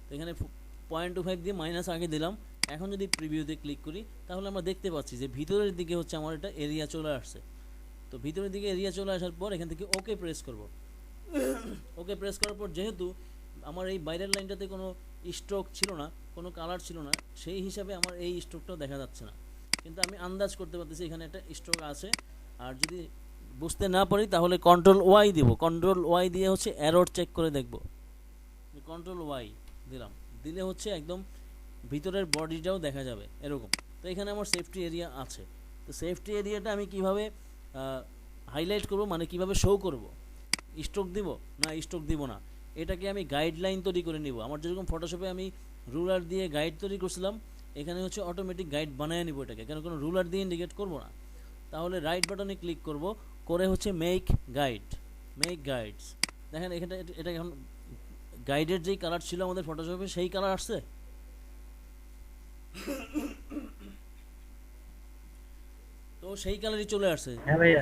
তো এখানে 0.25 দিয়ে মাইনাস আগে দিলাম। এখন যদি প্রিভিউতে ক্লিক করি, তাহলে আমরা দেখতে পাচ্ছি যে ভিতরের দিকে হচ্ছে আমার এটা এরিয়া চলে আসছে। তো ভিতরের দিকে এরিয়া চলে আসার পর এখান থেকে ওকে প্রেস করব। ওকে প্রেস করার পর যেহেতু আমার এই বাইরের লাইনটাতে কোনো স্ট্রোক ছিল না, কোনো কালার ছিল না, সেই হিসাবে আমার এই স্ট্রোকটাও দেখা যাচ্ছে না, কিন্তু আমি আন্দাজ করতে পারতেছি এখানে একটা স্ট্রোক আছে। আর যদি বুঝতে না পারি তাহলে কন্ট্রোল ওয়াই দিব, কন্ট্রোল ওয়াই দিয়ে হচ্ছে এরর চেক করে দেখব। কন্ট্রোল ওয়াই দিলাম, দিলে হচ্ছে একদম ভিতরের বডিটাও দেখা যাবে এরকম। তো এখানে আমার সেফটি এরিয়া আছে। তো সেফটি এরিয়াটা আমি কিভাবে হাইলাইট করব, মানে কিভাবে শো করব? স্ট্রোক দিব না স্ট্রোক দিব না, এটাকে আমি গাইডলাইন তৈরি করে নিব। আমার যেরকম ফটোশপে আমি রুলার দিয়ে গাইড তৈরি করছিলাম, এখানে হচ্ছে অটোমেটিক গাইড বানিয়ে নিব এটাকে, কেন কোনো রুলার দিয়ে ইন্ডিকেট করব না। তাহলে রাইট বাটনে ক্লিক করব, করে হচ্ছে মেক গাইড, মেক গাইডস। দেখেন এখানে এটা এখন গাইডের যেই কালার ছিল আমাদের ফটোশপে সেই কালার আসছে। তো সেই কালারই চলে আসছে।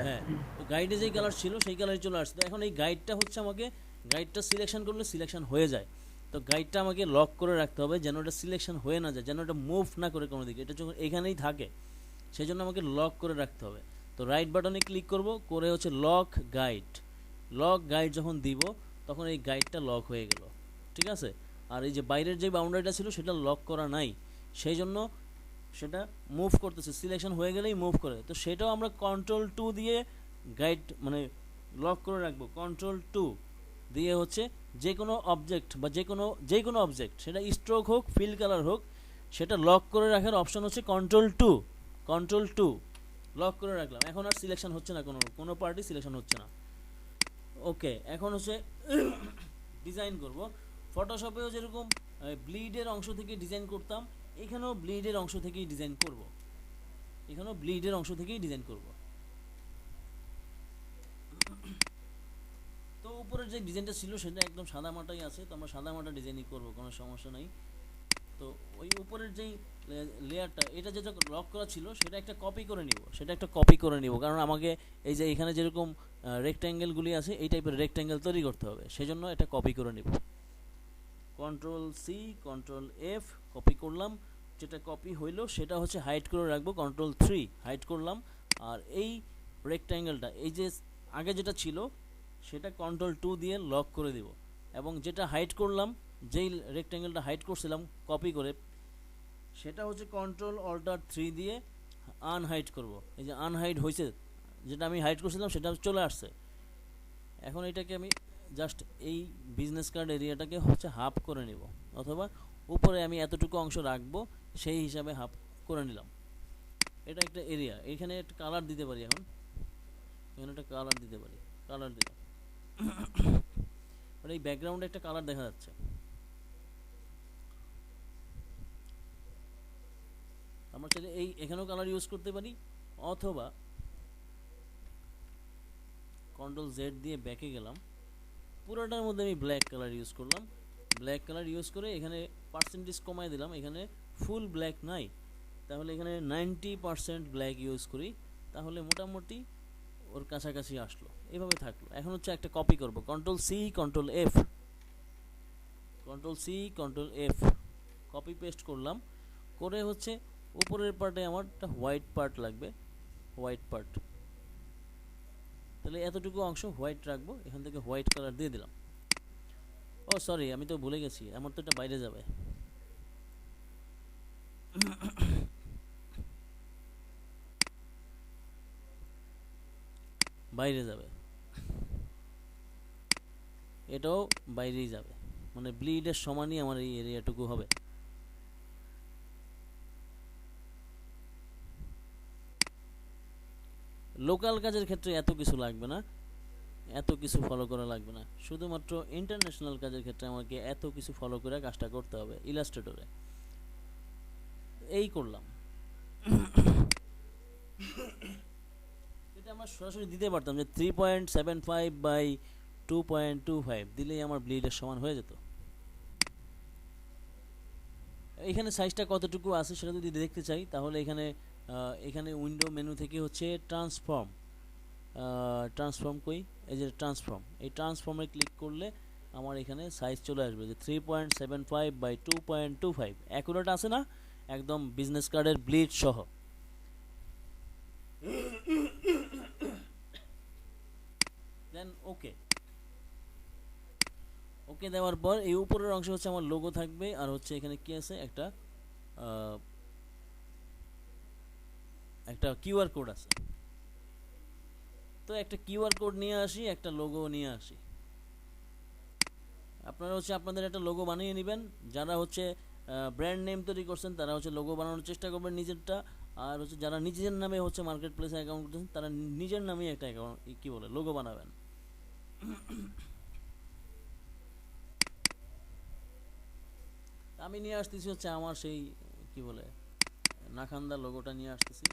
হ্যাঁ, তো গাইডে যেই কালার ছিল সেই কালারই চলে আসছে। তো এখন এই গাইডটা হচ্ছে আমাকে, গাইডটা সিলেকশন করলে সিলেকশন হয়ে যায়। তো গাইডটা আমাকে লক করে রাখতে হবে যেন এটা সিলেকশন হয়ে না যায়, যেন এটা মুভ না করে কোনো দিকে, এটা যখন এখানেই থাকে সেই জন্য আমাকে লক করে রাখতে হবে। তো রাইট বাটনে ক্লিক করব, করে হচ্ছে লক গাইড। লক গাইড যখন দিব তখন এই গাইডটা লক হয়ে গেল, ঠিক আছে। আর এই যে বাইরের যে বাউন্ডারিটা ছিল সেটা লক করা নাই, সেই জন্য সেটা মুভ করতেছে, সিলেকশন হয়ে গেলেই মুভ করে। তো সেটাও আমরা কন্ট্রোল 2 দিয়ে গাইড মানে লক করে রাখবো। কন্ট্রোল 2 দিয়ে হচ্ছে যে কোনো অবজেক্ট বা যে কোনো অবজেক্ট, সেটা স্ট্রোক হোক ফিল কালার হোক, সেটা লক করে রাখার অপশন হচ্ছে কন্ট্রোল 2। কন্ট্রোল 2 লক করে রাখলাম, এখন আর সিলেকশন হচ্ছে না, কোনো পার্টি সিলেকশন হচ্ছে না। ওকে, এখন হচ্ছে ডিজাইন করব। ফটোশপেও যেরকম ব্লিডের অংশ থেকে ডিজাইন করতাম, এখানেও ব্লিডের অংশ থেকেই ডিজাইন করব, এখানেও ব্লিডের অংশ থেকেই ডিজাইন করব। তো উপরের যে ডিজাইনটা ছিল সেটা একদম সাদা মাটাই আছে, তো আমরা সাদা মাটা ডিজাইনই করব, কোনো সমস্যা নাই। তো ওই উপরের যেই লেয়ারটা, এটা যেটা লক করা ছিল সেটা একটা কপি করে নিব, কারণ আমাকে এই যে এখানে যেরকম রেক্ট্যাঙ্গেলগুলি আছে এই টাইপের রেক্ট্যাঙ্গেল তৈরি করতে হবে, সেজন্য এটা কপি করে নিব। Control C control F copy করলাম, যেটা কপি হইলো সেটা হচ্ছে হাইড করে রাখবো, কন্ট্রোল 3 হাইড করলাম। আর এই রেক্ট্যাঙ্গেলটা এই যে আগে যেটা ছিল সেটা কন্ট্রোল 2 দিয়ে লক করে দিব, এবং যেটা হাইড করলাম, যেই রেক্ট্যাঙ্গেলটা হাইড করছিলাম কপি করে, সেটা হচ্ছে কন্ট্রোল অল্টার 3 দিয়ে আনহাইড করব। এই যে আনহাইড হয়েছে, যেটা আমি হাইড করছিলাম সেটা চলে আসছে। এখন এটাকে আমি জাস্ট এই বিজনেস কার্ড এরিয়াটাকে হচ্ছে হাফ করে নিব, অথবা উপরে আমি এতটুকু অংশ রাখবো সেই হিসাবে হাফ করে নিলাম। এটা একটা এরিয়া, এখানে একটা কালার দিতে পারি, এখন এখানে একটা কালার দিতে পারি, কালার দিলাম। এই ব্যাকগ্রাউন্ডে একটা কালার দেখা যাচ্ছে। আমরা চাইলে এখানেও কালার ইউজ করতে পারি, অথবা কন্ট্রোল জেড দিয়ে ব্যাকে গেলাম, পুরোটার মধ্যে আমি ব্ল্যাক কালার ইউজ করলাম। ব্ল্যাক কালার ইউজ করে এখানে পার্সেন্টেজ কমায় দিলাম, এখানে ফুল ব্ল্যাক নাই, তাহলে এখানে 90% ব্ল্যাক ইউজ করি, তাহলে মোটামুটি ওর কাছাকাছি আসলো, এভাবে থাকলো। এখন হচ্ছে একটা কপি করব, control C control F, control C control F copy paste করলাম, করে হচ্ছে উপরের পার্টে আমার একটা হোয়াইট পার্ট লাগবে, হোয়াইট পার্ট। তাহলে এতটুকু অংশ হোয়াইট রাখবো, এখান থেকে হোয়াইট কালার দিয়ে দিলাম। ও সরি, আমি তো ভুলে গেছি, আমার তো এটা বাইরে যাবে। বাইরে যাবে, এটাও বাইরেই যাবে, মানে ব্লিডের সমানই আমার এই এরিয়াটুকু হবে। লোকাল কাজের ক্ষেত্রে এত কিছু লাগবে না, এত কিছু ফলো করা লাগবে না, শুধুমাত্র ইন্টারন্যাশনাল কাজের ক্ষেত্রে আমাকে এত কিছু ফলো করে কাজটা করতে হবে ইলাস্ট্রেটরে। এই করলাম। এটা আমরা সরাসরি দিতে পারতাম যে 3.75 বাই 2.25 দিলেই আমার ব্লিডের সমান হয়ে যেত। এখানে সাইজটা কতটুকু আছে সেটা যদি দেখতে চাই, তাহলে এখানে উইন্ডো মেনু থেকে হচ্ছে ট্রান্সফর্ম কই, এই যে ট্রান্সফর্ম, এই ট্রান্সফর্মে ক্লিক করলে আমার এখানে সাইজ চলে আসবে যে 3.75 বাই 2.25, অ্যাকুরেট আছে না, একদম বিজনেস কার্ডের ব্লিড সহ। দেন ওকে, ওকে দেওয়ার পর এই উপরের অংশে হচ্ছে আমার লোগো থাকবে, আর হচ্ছে এখানে কি আছে, একটা একটা কিউআর কোড আছে। তো একটা কিউআর কোড নিয়ে আসি, একটা লোগো নিয়ে আসি। আপনারা হচ্ছে আপনাদের একটা লোগো বানিয়ে নেবেন। যারা হচ্ছে ব্র্যান্ড নেম তৈরি করছেন তারা হচ্ছে লোগো বানানোর চেষ্টা করবেন নিজেরটা, আর হচ্ছে যারা নিজের নামে হচ্ছে মার্কেট প্লেসে অ্যাকাউন্ট করতেছেন তারা নিজের নামেই একটা অ্যাকাউন্ট কি বলে লোগো বানাবেন। আমি নিয়ে আসতেছি হচ্ছে আমার সেই কি বলে নাখান্দা লোগোটা নিয়ে আসতেছি।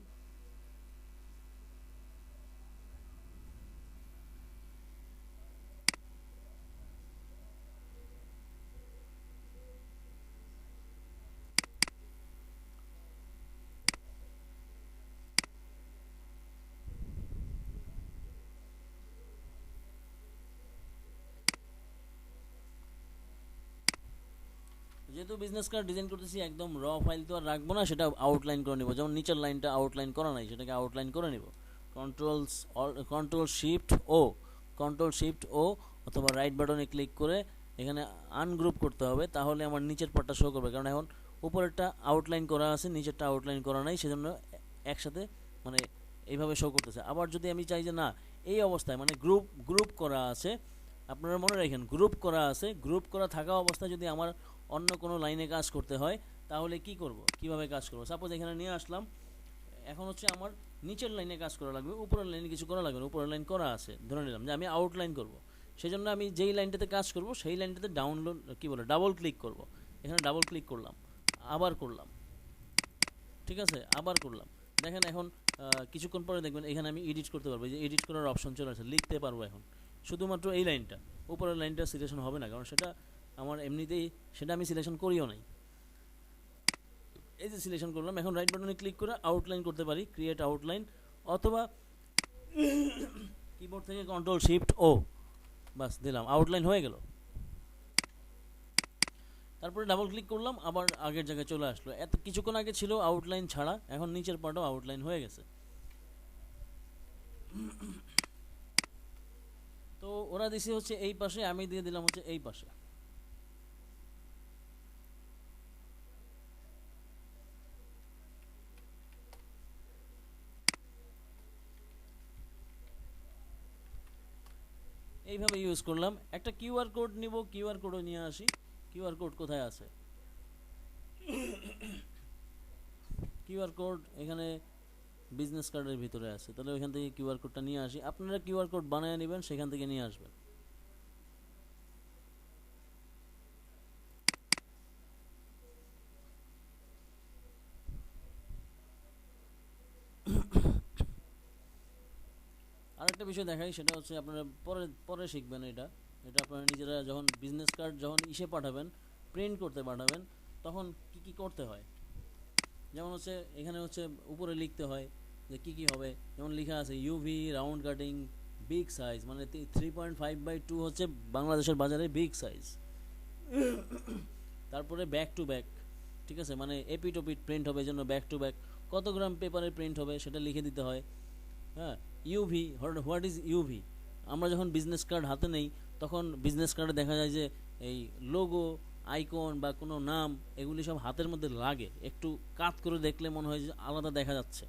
যেহেতু বিজনেস কার্ড ডিজাইন করতেছি একদম র ফাইল তো আর রাখবো না, সেটা আউটলাইন করে নিব। যেমন নিচের লাইনটা আউটলাইন করা নাই, সেটাকে আউটলাইন করে নিব। কন্ট্রোল শিফট ও অথবা রাইট বাটনে ক্লিক করে এখানে আনগ্রুপ করতে হবে, তাহলে আমার নিচের পার্টটা শো করবে। কারণ এখন উপরেরটা আউটলাইন করা আছে, নিচেরটা আউটলাইন করা নাই, সেজন্য একসাথে মানে এইভাবে শো করতেছে। আবার যদি আমি চাই যে না এই অবস্থায় মানে গ্রুপ করা আছে, আপনারা মনে রাখেন গ্রুপ করা আছে, গ্রুপ করা থাকা অবস্থায় যদি আমার অন্য কোনো লাইনে কাজ করতে হয় তাহলে কি করব, কিভাবে কাজ করব। সাপোজ এখানে নিয়ে আসলাম, এখন হচ্ছে আমার নিচের লাইনে কাজ করা লাগবে, উপরের লাইনে কিছু করা লাগবে না। উপরের লাইন করা আছে, ধরে নিলাম যে আমি আউটলাইন করব, সেজন্য আমি যেই লাইনটাতে কাজ করব সেই লাইনটাতে ডাবল ক্লিক করব। এখানে ডাবল ক্লিক করলাম, আবার করলাম, ঠিক আছে, আবার করলাম। দেখেন এখন কিছুক্ষণ পরে দেখবেন এখানে আমি এডিট করতে পারবো, যে এডিট করার অপশন চলে আসে, লিখতে পারবো এখন শুধুমাত্র এই লাইনটা। উপরের লাইনটা সিলেকশন হবে না, কারণ সেটা আমার এমনিতেই সেটা আমি সিলেকশন করিও নাই। এই যে সিলেকশন করলাম, এখন রাইট বাটনে ক্লিক করে আউটলাইন করতে পারি, ক্রিয়েট আউটলাইন, অথবা কিবোর্ড থেকে কন্ট্রোল শিফট ও, বাস দিলাম, আউটলাইন হয়ে গেল। তারপরে ডাবল ক্লিক করলাম, আবার আগের জায়গায় চলে আসলো। এত কিছুক্ষণ আগে ছিল আউটলাইন ছাড়া, এখন নিচের পার্টও আউটলাইন হয়ে গেছে। তো ওরা দিছে হচ্ছে এই পাশে, আমি দিয়ে দিলাম হচ্ছে এই পাশে। এইভাবে ইউজ করলাম। একটা কিউআর কোড নিব, কিউআর কোডও নিয়ে আসি। কিউআর কোড কোথায় আছে? কিউআর কোড এখানে বিজনেস কার্ডের ভিতরে আছে, তাহলে ওইখান থেকে কিউআর কোডটা নিয়ে আসি। আপনারা কিউআর কোড বানিয়ে নেবেন, সেখান থেকে নিয়ে আসবেন। আরেকটা বিষয় দেখাই, সেটা হচ্ছে আপনারা পরে পরে শিখবেন। এটা এটা আপনারা নিজেরা যখন বিজনেস কার্ড যখন পাঠাবেন, প্রিন্ট করতে পাঠাবেন, তখন কি কি করতে হয়। যেমন হচ্ছে এখানে হচ্ছে উপরে লিখতে হয় যে কি কি হবে। যেমন লেখা আছে UV round cutting big size, মানে 3.5/2 হচ্ছে বাংলাদেশের বাজারে বিগ সাইজ। তারপরে ব্যাক টু ব্যাক, ঠিক আছে, মানে এপিট ওপিট প্রিন্ট হবে, জন্য ব্যাক টু ব্যাক। কত গ্রাম পেপারে প্রিন্ট হবে সেটা লিখে দিতে হয়। হ্যাঁ, ইউভি, হোয়াট ইজ ইউভি। আমরা যখন বিজনেস কার্ড হাতে নেই তখন বিজনেস কার্ডে দেখা যায় যে এই লোগো, আইকন বা কোনো নাম এগুলি সব হাতের মধ্যে লাগে, একটু কাত করে দেখলে মনে হয় যে আলাদা দেখা যাচ্ছে,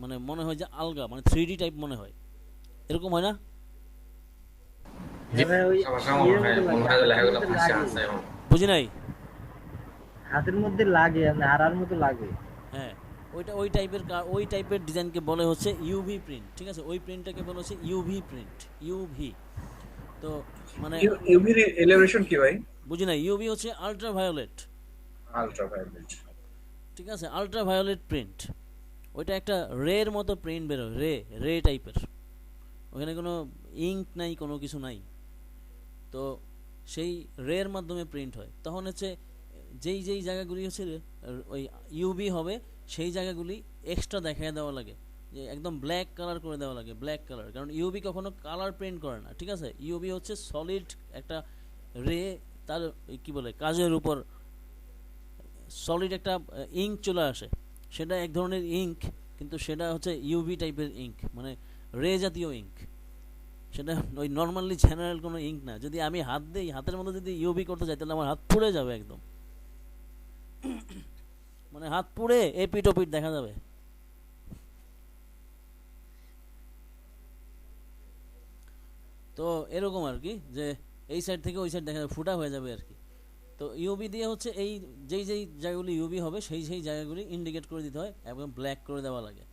মানে মনে হয় যে আলগা, মানে 3D টাইপ মনে হয়, এরকম হয় না? জি, হ্যাঁ, ওই সমস্যা মনে ইয়ের হয় মতো মনে লাগে, হয় যে হাতের লেখাগুলো মধ্যে ফাঁসে লাগে, আছে এখন। বুঝি নাই। হাতের মধ্যে লাগে, মানে আড়ার মতো লাগে। হ্যাঁ, ওই টাইপের ডিজাইনকে বলে হচ্ছে ইউভি প্রিন্ট, ঠিক আছে। ওই প্রিন্টটাকে বলে হচ্ছে ইউভি প্রিন্ট, ইউভি। তো মানে ইউভির এলিভেশন কি ভাই? বুঝি না, ইউভি হচ্ছে আলট্রা ভায়োলেট, আল্ট্রাভায়োলেট। ঠিক আছে, আলট্রা ভায়োলেট প্রিন্ট। ওইটা একটা রের মতো প্রিন্ট বেরোয়, রে টাইপের। ওখানে কোনো ইঙ্ক নাই, কোনো কিছু নাই। তো সেই রের মাধ্যমে প্রিন্ট হয়। তখন হচ্ছে যেই যেই জায়গাগুলি হচ্ছে ওই ইউভি হবে, সেই জায়গাগুলি এক্সট্রা দেখায় দেওয়া লাগে, যে একদম ব্ল্যাক কালার করে দেওয়া লাগে, ব্ল্যাক কালার। কারণ ইউভি কখনো কালার প্রিন্ট করে না, ঠিক আছে। ইউভি হচ্ছে সলিড একটা রে, তার কি বলে কাজের উপর সলিড একটা ইঙ্ক চলে আসে, সেটা এক ধরনের ইঙ্ক, কিন্তু সেটা হচ্ছে ইউভি টাইপের ইঙ্ক, মানে রে জাতীয় ইঙ্ক। সেটা ওই নর্মালি জেনারেল কোনো ইঙ্ক না। যদি আমি হাত দিই, হাতের মধ্যে যদি ইউবি করতে চাই, তাহলে আমার হাত পুড়ে যাবে একদম, মানে হাত পুড়ে এপিট ওপিট দেখা যাবে। তো এরকম আর কি, যে এই সাইড থেকে ওই সাইড দেখা যাবে, ফুটা হয়ে যাবে আর কি। তো ইউবি দিয়ে হচ্ছে এই যেই যেই জায়গাগুলি ইউবি হবে সেই সেই জায়গাগুলি ইন্ডিকেট করে দিতে হয় এবং ব্ল্যাক করে দেওয়া লাগে,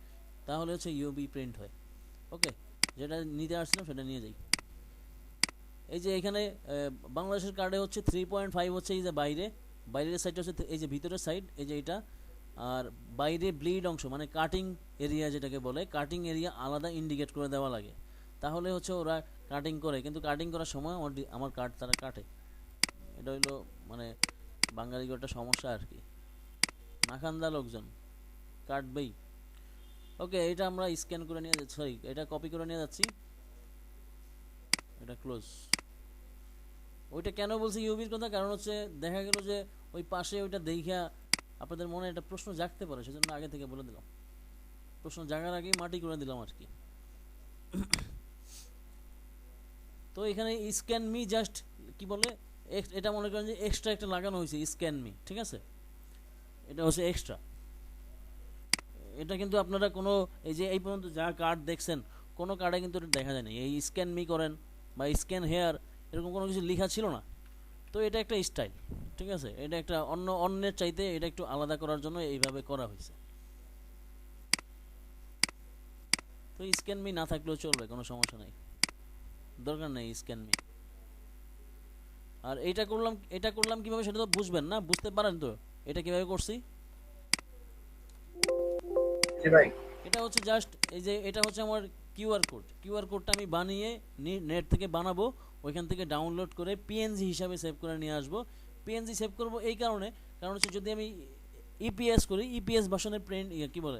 তাহলে হচ্ছে ইউবি প্রিন্ট হয়। ওকে, যেটা নিতে আসছিলাম সেটা নিয়ে যাই। এই যে এখানে বাংলাদেশের কার্ডে হচ্ছে 3.5 হচ্ছে এই যে বাইরের সাইডটা হচ্ছে এই যে ভিতরের সাইড, এই যে এটা, আর বাইরে ব্লিড অংশ মানে কাটিং এরিয়া যেটাকে বলে, কাটিং এরিয়া আলাদা ইন্ডিকেট করে দেওয়া লাগে, তাহলে হচ্ছে ওরা কাটিং করে। কিন্তু কাটিং করার সময় আমার কার্ড তারা কাটে। এটা হইলো মানে বাঙালির একটা সমস্যা আর কি, নাখান্দা লোকজন কাটবেই। ওকে, এটা আমরা স্ক্যান করে নিয়ে যাচ্ছি, সরি এটা কপি করে নিয়ে যাচ্ছি, এটা ক্লোজ। ওইটা কেন বলছি ইউবির কথা, কারণ হচ্ছে দেখা গেল যে ওই পাশে ওইটা দেখা আপনাদের মনে একটা প্রশ্ন জাগতে পারে, সেজন্য আগে থেকে বলে দিলাম, প্রশ্ন জাগার আগেই মাটি করে দিলাম আর কি। তো এখানে স্ক্যান মি জাস্ট কি বলে, এটা মনে করেন যে এক্সট্রা একটা লাগানো হয়েছে স্ক্যান মি, ঠিক আছে, এটা হচ্ছে এক্সট্রা। এটা কিন্তু আপনারা কোনো এই যে এই পর্যন্ত যা কার্ড দেখছেন কোনো কার্ডে কিন্তু এটা দেখা যায় না, এই স্ক্যান মি করেন বা স্ক্যান হেয়ার এরকম কোনো কিছু লেখা ছিল না। তো এটা একটা স্টাইল, ঠিক আছে, এটা একটা অন্যের চাইতে এটা একটু আলাদা করার জন্য এইভাবে করা হয়েছে। তো স্ক্যান মি না থাকলেও চলবে, কোনো সমস্যা নেই, দরকার নেই স্ক্যান মি। আর এটা করলাম কিভাবে সেটা তো বুঝবেন না, বুঝতে পারেন তো এটা কিভাবে করছি। ভাই এটা হচ্ছে জাস্ট এই যে এটা হচ্ছে আমার কিউআর কোডটা আমি বানিয়ে নেট থেকে বানাবো, ওইখান থেকে ডাউনলোড করে পিএনজি হিসাবে সেভ করে নিয়ে আসবো। পিএনজি সেভ করব এই কারণ হচ্ছে যদি আমি ইপিএস করি, ইপিএস ভার্সনের প্রিন্ট কি বলে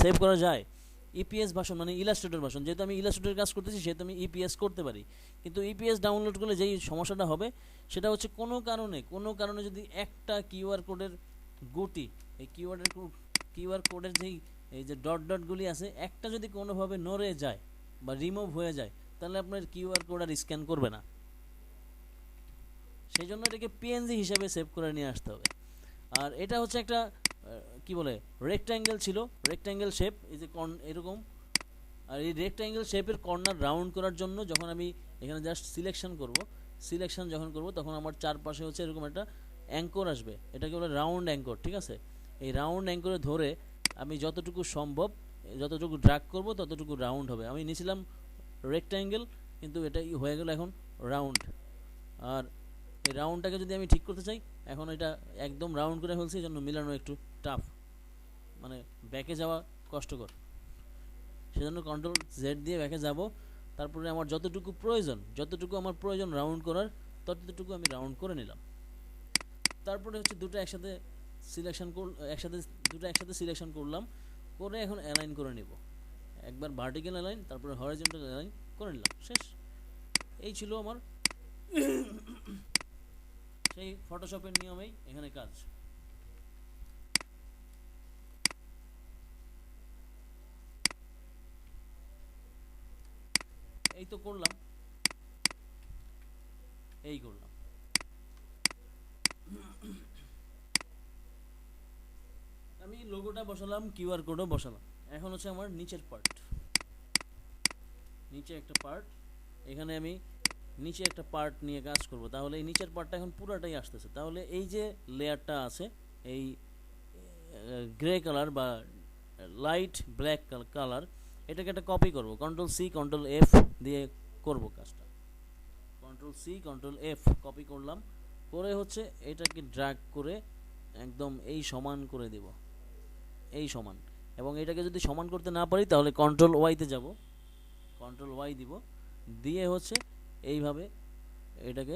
সেভ করা যায়, ইপিএস ভার্সন মানে ইলাস্ট্রেটর ভার্সন, যেহেতু আমি ইলাস্ট্রেটর কাজ করতেছি সেহেতু আমি ইপিএস করতে পারি। কিন্তু ইপিএস ডাউনলোড করলে যেই সমস্যাটা হবে সেটা হচ্ছে কোনো কারণে যদি একটা কিউআর কোডের গুটি, এই কিউআর কোডের যেই এই যে ডটগুলি আছে, একটা যদি কোনোভাবে নড়ে যায় বা রিমুভ হয়ে যায়, তাহলে আপনার কিউআর কোড আর স্ক্যান করবে না। সেই জন্য এটাকে পিএনজি হিসেবে সেভ করে নিয়ে আসতে হবে। আর এটা হচ্ছে একটা কি বলে রেক্ট্যাঙ্গেল ছিল, রেক্ট্যাঙ্গেল শেপ, এই যে এরকম। আর এই রেক্ট্যাঙ্গেল শেপের কর্নার রাউন্ড করার জন্য যখন আমি এখানে জাস্ট সিলেকশন যখন করব তখন আমার চারপাশে হচ্ছে এরকম একটা অ্যাঙ্কর আসবে, এটাকে বলে রাউন্ড অ্যাঙ্কর, ঠিক আছে। এই রাউন্ড অ্যাঙ্করে ধরে আমি যতটুকু সম্ভব যতটুকু ড্র্যাগ করব ততটুকু রাউন্ড হবে। আমি নিয়েছিলাম রেক্ট্যাঙ্গেল, কিন্তু এটাই হয়ে গেল এখন রাউন্ড। আর এই রাউন্ডটাকে যদি আমি ঠিক করতে চাই, এখন এটা একদম রাউন্ড করে ফেলছি, এই জন্য মিলানো একটু টাফ, মানে ব্যাকে যাওয়া কষ্টকর, সেজন্য কন্ট্রোল জেড দিয়ে ব্যাকে যাব। তারপরে আমার যতটুকু আমার প্রয়োজন রাউন্ড করার, ততটুকু আমি রাউন্ড করে নিলাম। তারপরে হচ্ছে দুটো একসাথে সিলেকশন করলাম, করে এখন অ্যালাইন করে নিব, একবার ভার্টিক্যাল অ্যালাইন তারপরে হরিজন্টাল অ্যালাইন করে নিলাম, শেষ। এই ছিল আমার সেই ফটোশপের নিয়মেই এখানে কাজ। এই তো করলাম, আমি লোগোটা বসালাম, কিউআর কোডও বসালাম। এখন হচ্ছে আমার নিচের পার্ট, এখানে আমি নিচে একটা পার্ট নিয়ে কাজ করব। তাহলে এই নিচের পার্টটা এখন পুরোটাই আসতেছে। তাহলে এই যে লেয়ারটা আছে, এই গ্রে কালার বা লাইট ব্ল্যাক কালার, এটাকে একটা কপি করব, কন্ট্রোল সি কন্ট্রোল এফ দিয়ে করব কাজটা। Control C control F copy করলাম, করে হচ্ছে এটাকে ড্র্যাগ করে একদম এই সমান করে দেব, এই সমান। এবং এটাকে যদি সমান করতে না পারি তাহলে কন্ট্রোল ওয়াইতে যাব, কন্ট্রোল ওয়াই দিব, দিয়ে হচ্ছে এইভাবে এটাকে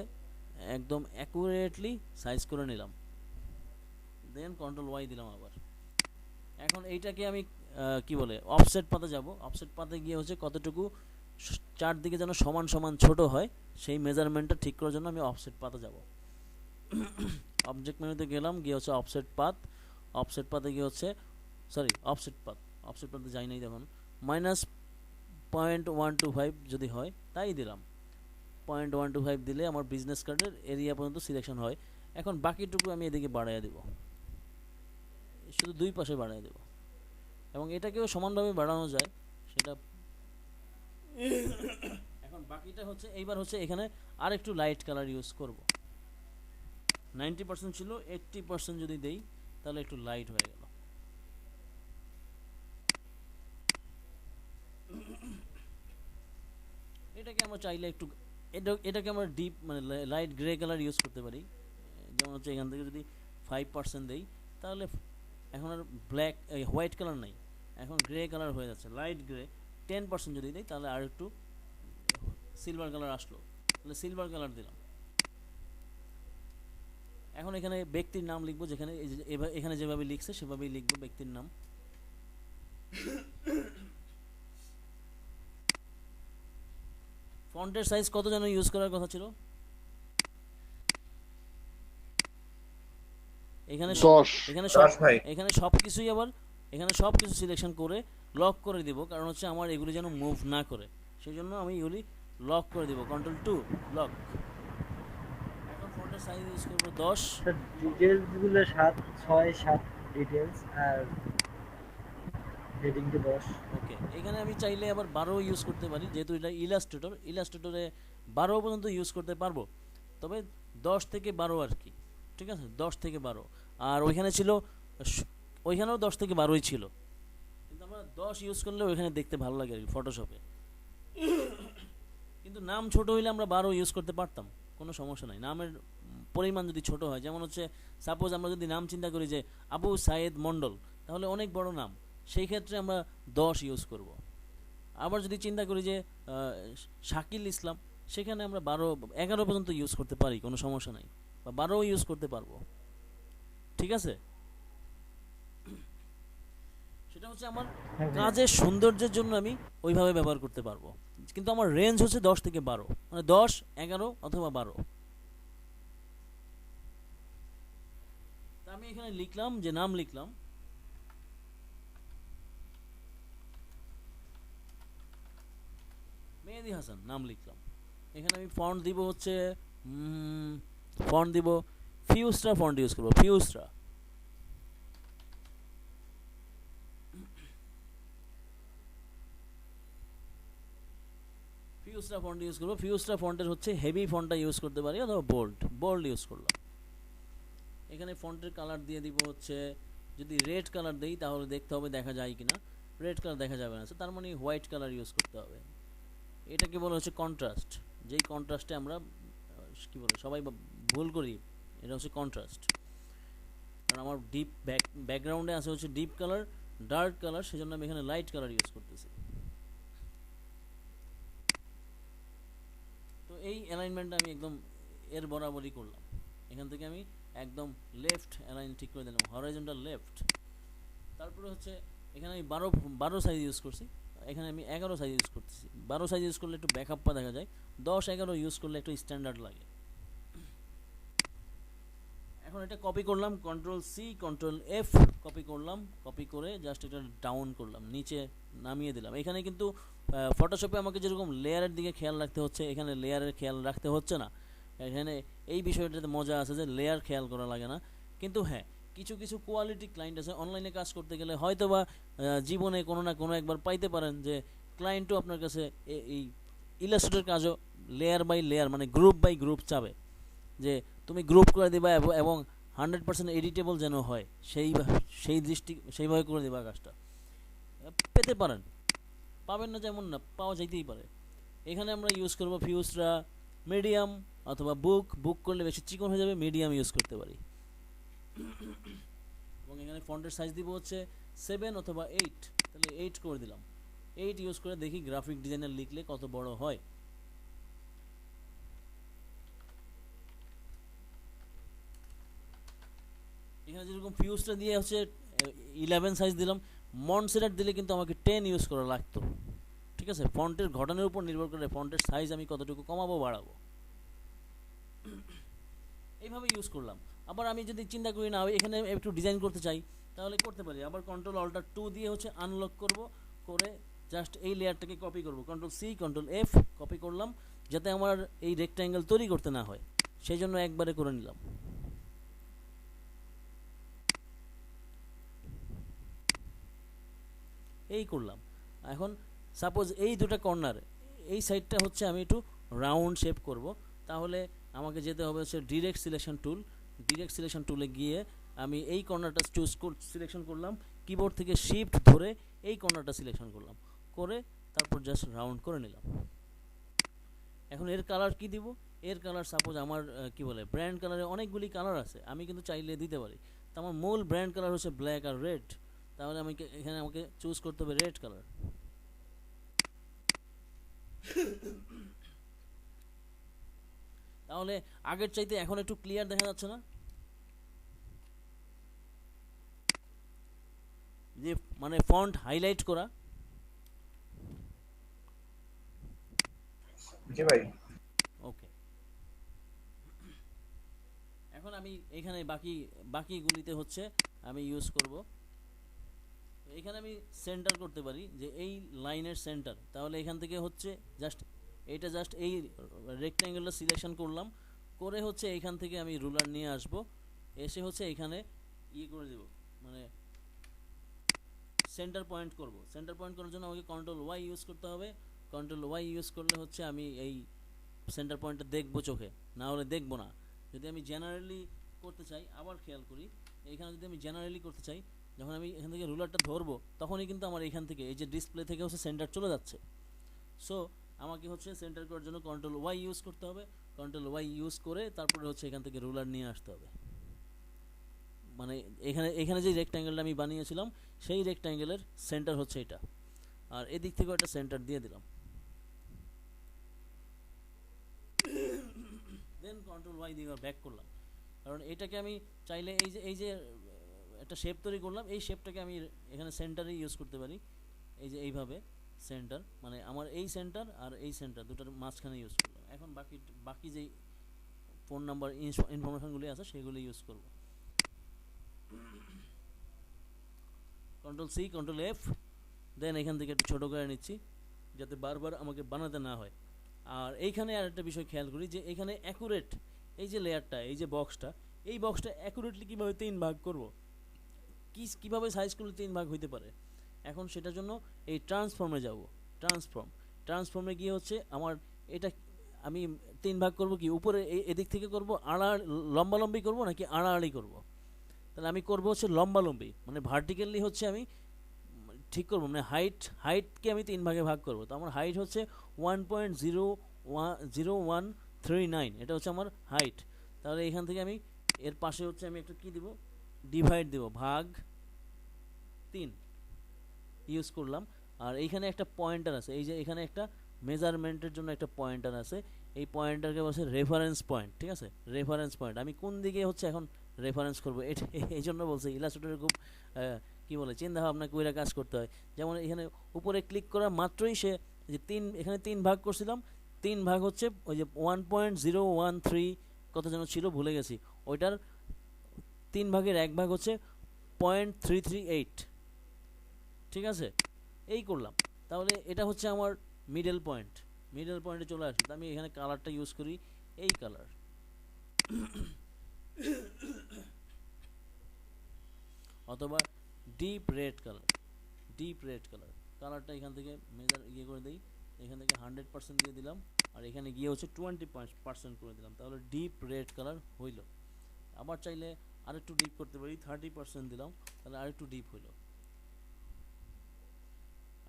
একদম অ্যাকুরেটলি সাইজ করে নিলাম, দেন কন্ট্রোল ওয়াই দিলাম আবার। এখন এইটাকে আমি কি বলে অফসেট পাতে যাব, অফসেট পাতে গিয়ে হচ্ছে কতটুকু চারদিকে যেন সমান সমান ছোট হয় সেই মেজারমেন্টটা ঠিক করার জন্য আমি অফসেট পাতে যাব। অবজেক্ট মেনুতে গেলাম, গিয়ে হচ্ছে অফসেট পাতে গিয়ে হচ্ছে অফসেট পাতে যাই নাই, দেখুন -0.125 যদি হয় তাই দিলাম। 0.125 দিলে আমার বিজনেস কার্ডের এরিয়া পর্যন্ত সিলেকশন হয়। এখন বাকিটুকু আমি এদিকে বাড়াইয়া দেব, শুধু দুই পাশে বাড়াইয়া দেব, এবং এটাকেও সমানভাবে বাড়ানো যায় সেটা। এখন বাকিটা হচ্ছে এইবার হচ্ছে এখানে আর একটু লাইট কালার ইউজ করব। 90% ছিল, 80% যদি দেই তাহলে একটু লাইট হয়ে গেল। এটাকে আমরা চাইলে একটু এটাকে আমরা ডিপ মানে লাইট গ্রে কালার ইউজ করতে পারি। যেমন হচ্ছে এখান থেকে যদি 5% দেই তাহলে এখন আর ব্ল্যাক হোয়াইট কালার নাই, এখন গ্রে কালার হয়ে যাচ্ছে, লাইট গ্রে। 10% যদি দিই তাহলে আর একটু সিলভার কালার আসলো, তাহলে সিলভার কালার দিলাম। এখন এখানে ব্যক্তির নাম লিখবো, যেখানে এখানে যেভাবে লিখছে সেভাবেই লিখবো ব্যক্তির নাম। ফন্টের সাইজ কত যেন ইউজ করার কথা ছিল? এখানে 10 ভাই। এখানে সবকিছুই আবার এখানে সবকিছু সিলেকশন করে লক করে দিব, কারণ হচ্ছে আমার এগুলি যেন মুভ না করে, সেই জন্য আমি এগুলি লক করে দিব। Ctrl+2 lock. এখন ফন্টের সাইজ ইউজ করব 10। ডিটেইলস গুলো 7 6 7 ডিটেইলস আর হেডিং কে 10। ওকে, এখানে আমি চাইলে আবার 12 ইউজ করতে পারি, যেহেতু এটা ইলাস্ট্রেটরে 12 পর্যন্ত ইউজ করতে পারবো, তবে 10 থেকে 12 আর কি। ঠিক আছে, 10 থেকে 12। আর ওইখানে ছিল, ওইখানেও 10 থেকে 12ই ছিল, কিন্তু আমরা 10 ইউজ করলে ওইখানে দেখতে ভালো লাগে আর কি ফটোশপে। কিন্তু নাম ছোট হইলে আমরা 12 ইউজ করতে পারতাম, কোনো সমস্যা নাই। নামের পরিমাণ যদি ছোট হয়, যেমন হচ্ছে সাপোজ আমরা যদি নাম চিন্তা করি যে আবু সাইদ মন্ডল, তাহলে অনেক বড় নাম, সেই ক্ষেত্রে আমরা 10 ইউজ করব। আবার যদি চিন্তা করি যে শাকিল ইসলাম, সেখানে আমরা 11 পর্যন্ত ইউজ করতে পারি, কোনো সমস্যা নাই, বা 12 ইউজ করতে পারবো। ঠিক আছে, সেটা হচ্ছে আমার কাজের সৌন্দর্যের জন্য আমি ওইভাবে ব্যবহার করতে পারবো। কিন্তু আমার রেঞ্জ হচ্ছে 10 থেকে 12, মানে 10, 11 অথবা 12। তা আমি এখানে লিখলাম, যে নাম লিখলাম মেহেদি হাসান, নাম লিখলাম। এখানে আমি ফন্ট দিব হচ্ছে ফিউস্ট্রা ফন্ট ইউজ করবো, ফিউস্ট্রা। ফন্ট ইউজ করবো। ফিউস্ট্রা ফন্টের হচ্ছে হেভি ফন্টটা ইউজ করতে পারি, অথবা বোল্ড ইউজ করলাম। এখানে ফন্টের কালার দিয়ে দিব হচ্ছে, যদি রেড কালার দেই তাহলে দেখতে হবে দেখা যায় কিনা। রেড কালার দেখা যাবে না, তার মানে হোয়াইট কালার ইউজ করতে হবে। এটাকে বলা হচ্ছে কন্ট্রাস্ট। যেই কন্ট্রাস্টে আমরা কি বলে সবাই ভুল করি, এটা হচ্ছে কন্ট্রাস্ট। কারণ আমার ডিপ ব্যাকগ্রাউন্ডে আছে হচ্ছে ডিপ কালার, ডার্ক কালার, সেজন্য আমি এখানে লাইট কালার ইউজ করতেছি। তো এই অ্যালাইনমেন্টটা আমি একদম এর বরাবরই করলাম। এখান থেকে আমি একদম লেফট অ্যালাইন ঠিক করে দিলাম, হরাইজন্টাল লেফট। তারপরে হচ্ছে এখানে আমি 12 সাইজ ইউজ করছি, এখানে আমি 11 সাইজ ইউজ করতেছি। 12 সাইজ ইউজ করলে একটু ব্যাকআপটা দেখা যায়, 10 11 ইউজ করলে একটু স্ট্যান্ডার্ড লাগে। এখন এটা কপি করলাম, Ctrl+C Ctrl+F কপি করলাম। কপি করে জাস্ট এটা ডাউন করলাম, নিচে নামিয়ে দিলাম। এখানে কিন্তু ফটোশপে আমাকে যেরকম লেয়ারের দিকে খেয়াল রাখতে হচ্ছে, এখানে লেয়ারের খেয়াল রাখতে হচ্ছে না। এখানে এই বিষয়টাতে মজা আছে যে লেয়ার খেয়াল করা লাগে না। কিন্তু হ্যাঁ, কিছু কিছু কোয়ালিটি ক্লায়েন্ট আছে, অনলাইনে কাজ করতে গেলে হয়তো বা জীবনে কোনো না কোনো একবার পাইতে পারেন যে ক্লায়েন্টও আপনার কাছে এই ইলাস্ট্রেটর কাজও লেয়ার বাই লেয়ার, মানে গ্রুপ বাই গ্রুপ চাবে, যে তুমি গ্রুপ করে দিবা এবং 100% এডিটেবল যেন হয়, সেইভাবে করে দিবা কাজটা। পেতে পারেন, পাবেন না যেমন না, পাওয়া যাইতেই পারে। এখানে আমরা ইউজ করবো ফিউস্ট্রা মিডিয়াম, অথবা বুক করলে বেশি চিকন হয়ে যাবে, মিডিয়াম ইউজ করতে পারি। এবং এখানে ফন্টের সাইজ দিব হচ্ছে 7 অথবা 8, তাহলে 8 করে দিলাম। 8 ইউজ করে দেখি গ্রাফিক ডিজাইনার লিখলে কত বড় হয়। এখানে যেরকম ফিউজটা দিয়ে হচ্ছে 11 সাইজ দিলাম, মনসেরাট দিলে কিন্তু আমাকে 10 ইউজ করা লাগতো। ঠিক আছে, ফন্টের ঘটনার উপর নির্ভর করে ফন্টের সাইজ আমি কতটুকু কমাবো বাড়াবো, এইভাবে ইউজ করলাম। আবার আমি যদি চিন্তা করি না এখানে একটু ডিজাইন করতে চাই, তাহলে করতে পারি। আবার Ctrl+Alt+2 দিয়ে হচ্ছে আনলক করব, করে জাস্ট এই লেয়ারটাকে কপি করব, control C control F copy করলাম, যাতে আমার এই রেক্ট্যাঙ্গেল তৈরি করতে না হয়, সেই জন্য একবারে করে নিলাম। এই করলাম। এখন সাপোজ এই দুটো কর্নার, এই সাইডটা হচ্ছে আমি একটু রাউন্ড শেপ করব, তাহলে আমাকে যেতে হবে হচ্ছে direct selection tool. Direct selection টুলে গিয়ে আমি এই কর্নারটা সিলেকশন করলাম, কিবোর্ড থেকে শিফট ধরে এই কর্নারটা সিলেকশন করলাম, করে তারপর জাস্ট রাউন্ড করে নিলাম। এখন এর কালার কি দিব? এর কালার সাপোজ আমার কি বলে ব্র্যান্ড কালারে অনেকগুলি কালার আছে, আমি কিন্তু চাইলে দিতে পারি। তো আমার মূল ব্র্যান্ড কালার হচ্ছে ব্ল্যাক আর রেড, তাহলে আমি এখানে আমাকে চুজ করতে হবে রেড কালার। তাহলে আগের চাইতে এখন একটু ক্লিয়ার দেখা যাচ্ছে না? যে মানে ফন্ট হাইলাইট করা। জি ভাই। ওকে, এখন আমি এখানে বাকিগুলিতে হচ্ছে আমি ইউজ করব, এখানে আমি সেন্টার করতে পারি যে এই লাইনের সেন্টার, তাহলে এখান থেকে হচ্ছে জাস্ট এই রেক্ট্যাঙ্গেলটা সিলেকশন করলাম, করে হচ্ছে এখান থেকে আমি রুলার নিয়ে আসব, এসে হচ্ছে এখানে করে দেব, মানে সেন্টার পয়েন্ট করব। সেন্টার পয়েন্ট করার জন্য আমাকে কন্ট্রোল ওয়াই ইউজ করতে হবে। কন্ট্রোল ওয়াই ইউজ করলে হচ্ছে আমি এই সেন্টার পয়েন্টটা দেখবো চোখে, না হলে দেখবো না। যদি আমি জেনারেলি করতে চাই, আবার খেয়াল করি এখানে যদি আমি জেনারেলি করতে চাই, যখন আমি এখান থেকে রুলারটা ধরবো তখনই কিন্তু আমার এখান থেকে এই যে ডিসপ্লে থেকে হচ্ছে সেন্টার চলে যাচ্ছে। সো আমাকে হচ্ছে সেন্টার করার জন্য কন্ট্রোল ওয়াই ইউজ করতে হবে। কন্ট্রোল ওয়াই ইউজ করে তারপরে হচ্ছে এখান থেকে রুলার নিয়ে আসতে হবে, মানে এখানে যে রেক্ট্যাঙ্গেলটা আমি বানিয়েছিলাম সেই রেক্ট্যাঙ্গেলের সেন্টার হচ্ছে এটা, আর এদিক থেকেও একটা সেন্টার দিয়ে দিলাম। দেন কন্ট্রোল ওয়াই দিয়ে ব্যাক করলাম, কারণ এটাকে আমি চাইলে এই যে একটা শেপ তৈরি করলাম, এই শেপটাকে আমি এখানে সেন্টারে ইউজ করতে পারি। এই যে এইভাবে সেন্টার, মানে আমার এই সেন্টার আর এই সেন্টার দুটার মাঝখানে ইউজ করলাম। এখন বাকি যেই ফোন নাম্বার ইনফরমেশনগুলি আছে সেগুলো ইউজ করব। কন্ট্রোল সি কন্ট্রোল এফ, দেন এখান থেকে একটু ছোটো করে নিচ্ছি যাতে বারবার আমাকে বানাতে না হয়। আর এইখানে আর একটা বিষয় খেয়াল করি যে এখানে অ্যাকুরেট এই যে লেয়ারটা, এই যে বক্সটা, এই বক্সটা অ্যাকুরেটলি কীভাবে 3 ভাগ করব, কীভাবে সাইজ করলে 3 ভাগ হইতে পারে। এখন সেটার জন্য এই ট্রান্সফর্মে যাব। ট্রান্সফর্মে গিয়ে হচ্ছে আমার এটা আমি 3 ভাগ করব, কি উপরে এদিক থেকে করব, লম্বালম্বি করব নাকি আড়াআড়ি করব। তাহলে আমি করব হচ্ছে লম্বালম্বি, মানে ভার্টিক্যালি হচ্ছে আমি ঠিক করব, মানে হাইটকে আমি 3 ভাগে ভাগ করব। তো আমার হাইট হচ্ছে 1.0139, এটা হচ্ছে আমার হাইট। তাহলে এখান থেকে আমি এর পাশে হচ্ছে আমি একটা কি দিব, ডিভাইড দেব, ভাগ 3 ইউজ করলাম। আর এইখানে একটা পয়েন্টার আছে, এই যে এখানে একটা মেজারমেন্টের জন্য একটা পয়েন্টার আছে, এই পয়েন্টারকে বলছে রেফারেন্স পয়েন্ট। ঠিক আছে, রেফারেন্স পয়েন্ট আমি কোন দিকে হচ্ছে এখন রেফারেন্স করবো, এই জন্য বলছে ইলাস্ট্রেটরে খুব কি বলে চিন্তা ভাবনা কইরা কাজ করতে হয়। যেমন এখানে উপরে ক্লিক করা মাত্রই সে যে এখানে 3 ভাগ করছিলাম, 3 ভাগ হচ্ছে ওই যে 1.013 কত যেন ছিল ভুলে গেছি, ওইটার 3 ভাগের 1 ভাগ হচ্ছে 0.338। ঠিক আছে, এই করলাম। তাহলে এটা হচ্ছে আমার মিডল পয়েন্টে চলে আসবে। আমি এখানে কালারটা ইউজ করি, এই কালার অথবা ডিপ রেড কালার। কালারটা এখান থেকে করে দিই, এখান থেকে 100% দিয়ে দিলাম, আর এখানে গিয়ে হচ্ছে 20% করে দিলাম, তাহলে ডিপ রেড কালার হইল। আবার চাইলে আরেকটু ডিপ করতে পারি, 30% দিলাম, তাহলে আরেকটু ডিপ হইল।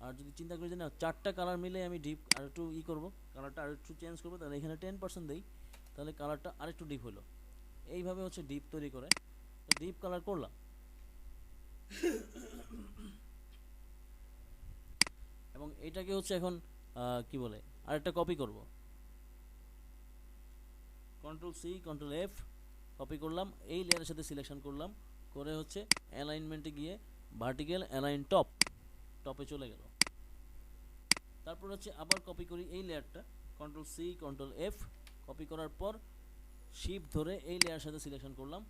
আর যদি চিন্তা করি যে না 4টা কালার মিলে আমি ডিপ আরেকটু করবো, কালারটা আরেকটু চেঞ্জ করবো, তাহলে এখানে 10% দেই, তাহলে কালারটা আরেকটু ডিপ হলো। এইভাবে হচ্ছে ডিপ তৈরি করে, তো ডিপ কালার করলাম। এবং এটাকে হচ্ছে এখন কি বলে আরেকটা কপি করব, control C control F copy করলাম, এই লেয়ারের সাথে সিলেকশন করলাম, করে হচ্ছে অ্যালাইনমেন্টে গিয়ে ভার্টিক্যাল অ্যালাইন টপে চলে গেল। তারপর হচ্ছে আবার কপি করি এই লেয়ারটা, control C control F copy করার পর শিফট ধরে এই লেয়ারের সাথে সিলেকশন করলাম,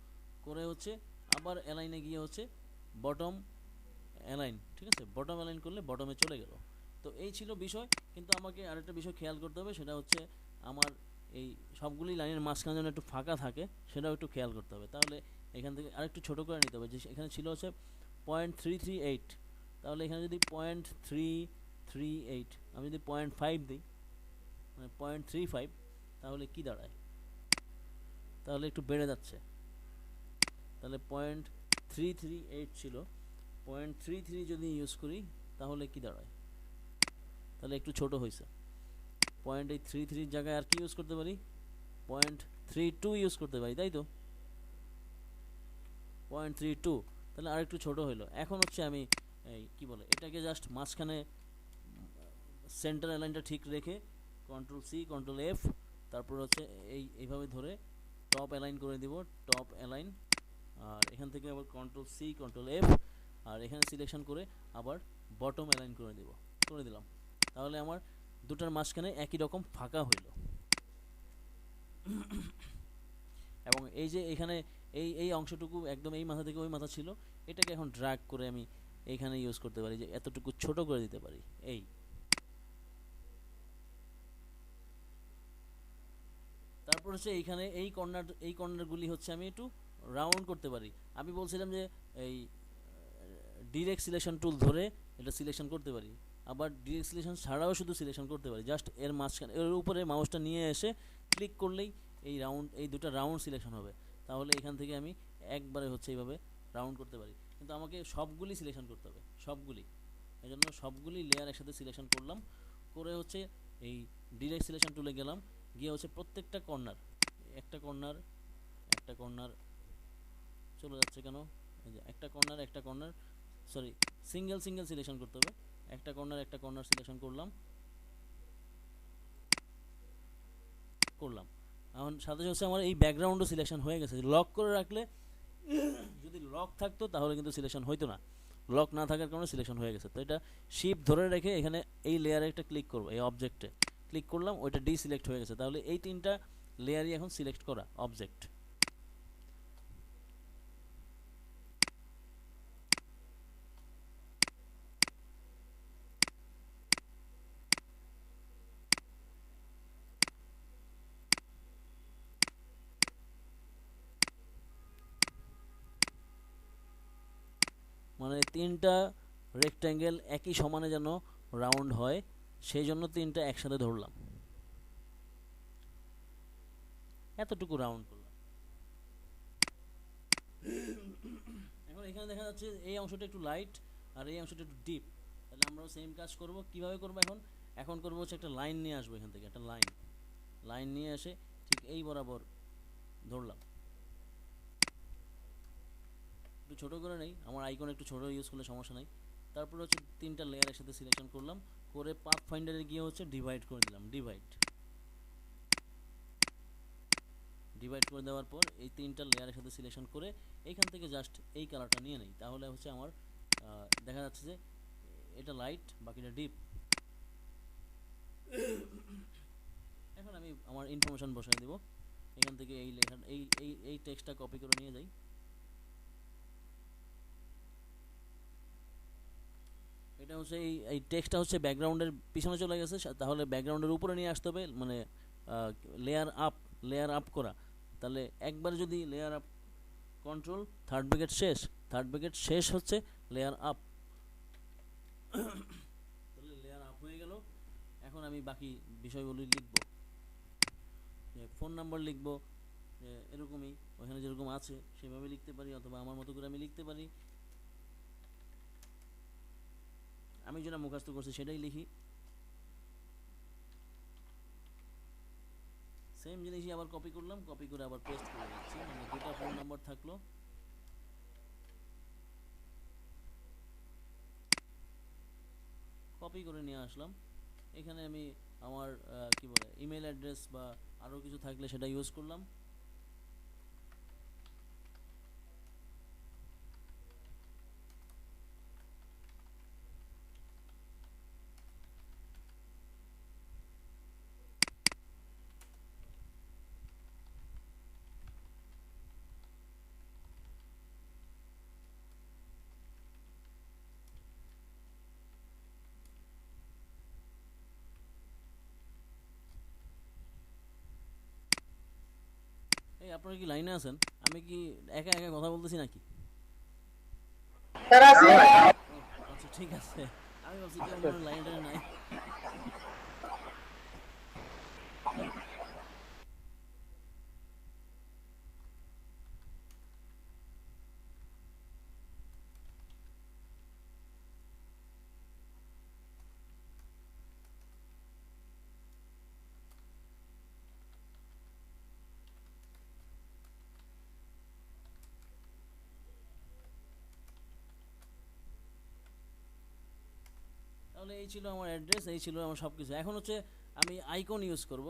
করে হচ্ছে আবার অ্যালাইনে গিয়ে হচ্ছে বটম অ্যালাইন। ঠিক আছে, বটম অ্যালাইন করলে বটমে চলে গেল। তো তো এই ছিল বিষয়, কিন্তু আমাকে আরেকটা বিষয় খেয়াল করতে হবে, সেটা হচ্ছে আমার এই সবগুলি লাইনের মাঝখানে যেন একটু ফাঁকা থাকে, সেটাও একটু খেয়াল করতে হবে। তাহলে এখান থেকে আরেকটু ছোটো করে নিতে হবে, যে এখানে ছিল হচ্ছে 0.338, তাহলে এখানে যদি 0.338 আমি যদি 0.5 দিই, মানে 0.35, তাহলে কি দাঁড়ায়? তাহলে একটু বেড়ে যাচ্ছে। তাহলে 0.338 ছিল, 0.33 যদি ইউজ করি তাহলে কি দাঁড়ায়? তাহলে একটু ছোট হয়েছে। 0.33 জায়গায় আর কি ইউজ করতে পারি? 0.32 ইউজ করতে পারি, তাই তো? 0.32, তাহলে আর একটু ছোট হইলো। এখন হচ্ছে আমি এই কি বলে এটাকে জাস্ট মাঝখানে সেন্টার অ্যালাইনটা ঠিক রেখে Ctrl+C Ctrl+F, তারপর হচ্ছে এইভাবে ধরে টপ অ্যালাইন করে দিব, টপ অ্যালাইন। আর এখান থেকে আবার Ctrl+C Ctrl+F, আর এখানে সিলেকশন করে আবার বটম অ্যালাইন করে দিলাম। তাহলে আমার দুটার মাঝখানে একই রকম ফাঁকা হইল। এবং এই যে এখানে এই অংশটুকু একদম এই মাথা থেকে ওই মাথা ছিল, এটাকে এখন ড্র্যাগ করে আমি এইখানে ইউজ করতে পারি, যে এতটুকু ছোট করে দিতে পারি। তারপর হচ্ছে এইখানে এই কর্নারগুলি হচ্ছে আমি একটু রাউন্ড করতে পারি। আমি বলছিলাম যে এই ডিরেক্ট সিলেকশন টুল ধরে এটা সিলেকশন করতে পারি, আবার ডিরেক্ট সিলেকশন ছাড়াও শুধু সিলেকশন করতে পারি। জাস্ট এর মাঝখানে এর উপরে মাউসটা নিয়ে এসে ক্লিক করলেই এই দুটো রাউন্ড সিলেকশন হবে। তাহলে এখান থেকে আমি একবারে হচ্ছে এইভাবে রাউন্ড করতে পারি, কিন্তু আমাকে সবগুলি সিলেকশন করতে হবে, সবগুলি। এই জন্য সবগুলি লেয়ার একসাথে সিলেকশন করলাম, করে হচ্ছে এই ডিরেক্ট সিলেকশন টুলে গেলাম, গিয়ে হচ্ছে প্রত্যেকটা কর্নার, একটা কর্নার চলে যাচ্ছে কেন? এই যে একটা কর্নার সরি, সিঙ্গেল সিলেকশন করতে হবে। একটা কর্নার সিলেকশন করলাম। এখন সাথে হচ্ছে আমার এই ব্যাকগ্রাউন্ডও সিলেকশন হয়ে গেছে। লক করে রাখলে, যদি লক থাকতো তাহলে কিন্তু সিলেকশন হইতো না, লক না থাকার কারণে সিলেকশন হয়ে গেছে। তো এটা শিফট ধরে রেখে এখানে এই লেয়ারে একটা ক্লিক করবো, এই অবজেক্টে ক্লিক করলাম, ওইটা ডিসিলেক্ট হয়ে গেছে। তাহলে এই তিনটা লেয়ারই এখন সিলেক্ট করা অবজেক্ট। মানে তিনটা রেক্ট্যাঙ্গেল একই সমানে যেন রাউন্ড হয়, সেই জন্য তিনটা একসাথে ধরলাম, এতটুকু রাউন্ড করলাম। এখন এখানে দেখা যাচ্ছে এই অংশটা একটু লাইট আর এই অংশটা একটু ডিপ। তাহলে আমরাও সেম কাজ করব। কিভাবে করব? এখন করবো হচ্ছে একটা লাইন নিয়ে আসবো, এখান থেকে একটা লাইন নিয়ে এসে ঠিক এই বরাবর ধরলাম। একটু ছোটো করে নেই, আমার আইকন একটু ছোটো ইউজ করলে সমস্যা নেই। তারপর হচ্ছে তিনটা লেয়ার একসাথে সিলেকশন করলাম, করে পাথ ফাইন্ডারে গিয়ে হচ্ছে ডিভাইড করে দিলাম। ডিভাইড করে দেওয়ার পর এই তিনটা লেয়ারের সাথে সিলেকশন করে এইখান থেকে জাস্ট এই কালারটা নিয়ে নেই, তাহলে হচ্ছে আমার দেখা যাচ্ছে যে এটা লাইট, বাকিটা ডিপ। এখন আমি আমার ইনফরমেশন বসাই দেব। এখান থেকে এই লেখা এই টেক্সটটা কপি করে নিয়ে যাই। এটা হচ্ছে এই টেক্সটটা হচ্ছে ব্যাকগ্রাউন্ডের পিছনে চলে গেছে, তাহলে ব্যাকগ্রাউন্ডের উপরে নিয়ে আসতে হবে, মানে লেয়ার আপ করা। তাহলে একবার যদি layer up, control third bracket শেষ হচ্ছে লেয়ার আপ, তাহলে লেয়ার আপ হয়ে গেল। এখন আমি বাকি বিষয়গুলি লিখব, ফোন নাম্বার লিখব, এরকমই ওখানে যেরকম আছে সেভাবে লিখতে পারি, অথবা আমার মতো করে আমি লিখতে পারি। আমি যেটা মুখস্থ করছি সেটাই লিখি। সেম জিনিসই আবার কপি করলাম, কপি করে আবার পেস্ট করে দিচ্ছি, মানে দুটো ফোন নাম্বার থাকলো। কপি করে নিয়ে আসলাম। এখানে আমি আমার কি বলে ইমেল অ্যাড্রেস বা আরও কিছু থাকলে সেটা ইউজ করলাম। আপনারা কি লাইনে আছেন? আমি কি একা একা কথা বলতেছি নাকি? আচ্ছা ঠিক আছে, আমি ভাবছি কি আমার লাইনটা নাই। তাহলে এই ছিল আমার অ্যাড্রেস, এই ছিল আমার সব কিছু। এখন হচ্ছে আমি আইকন ইউজ করব।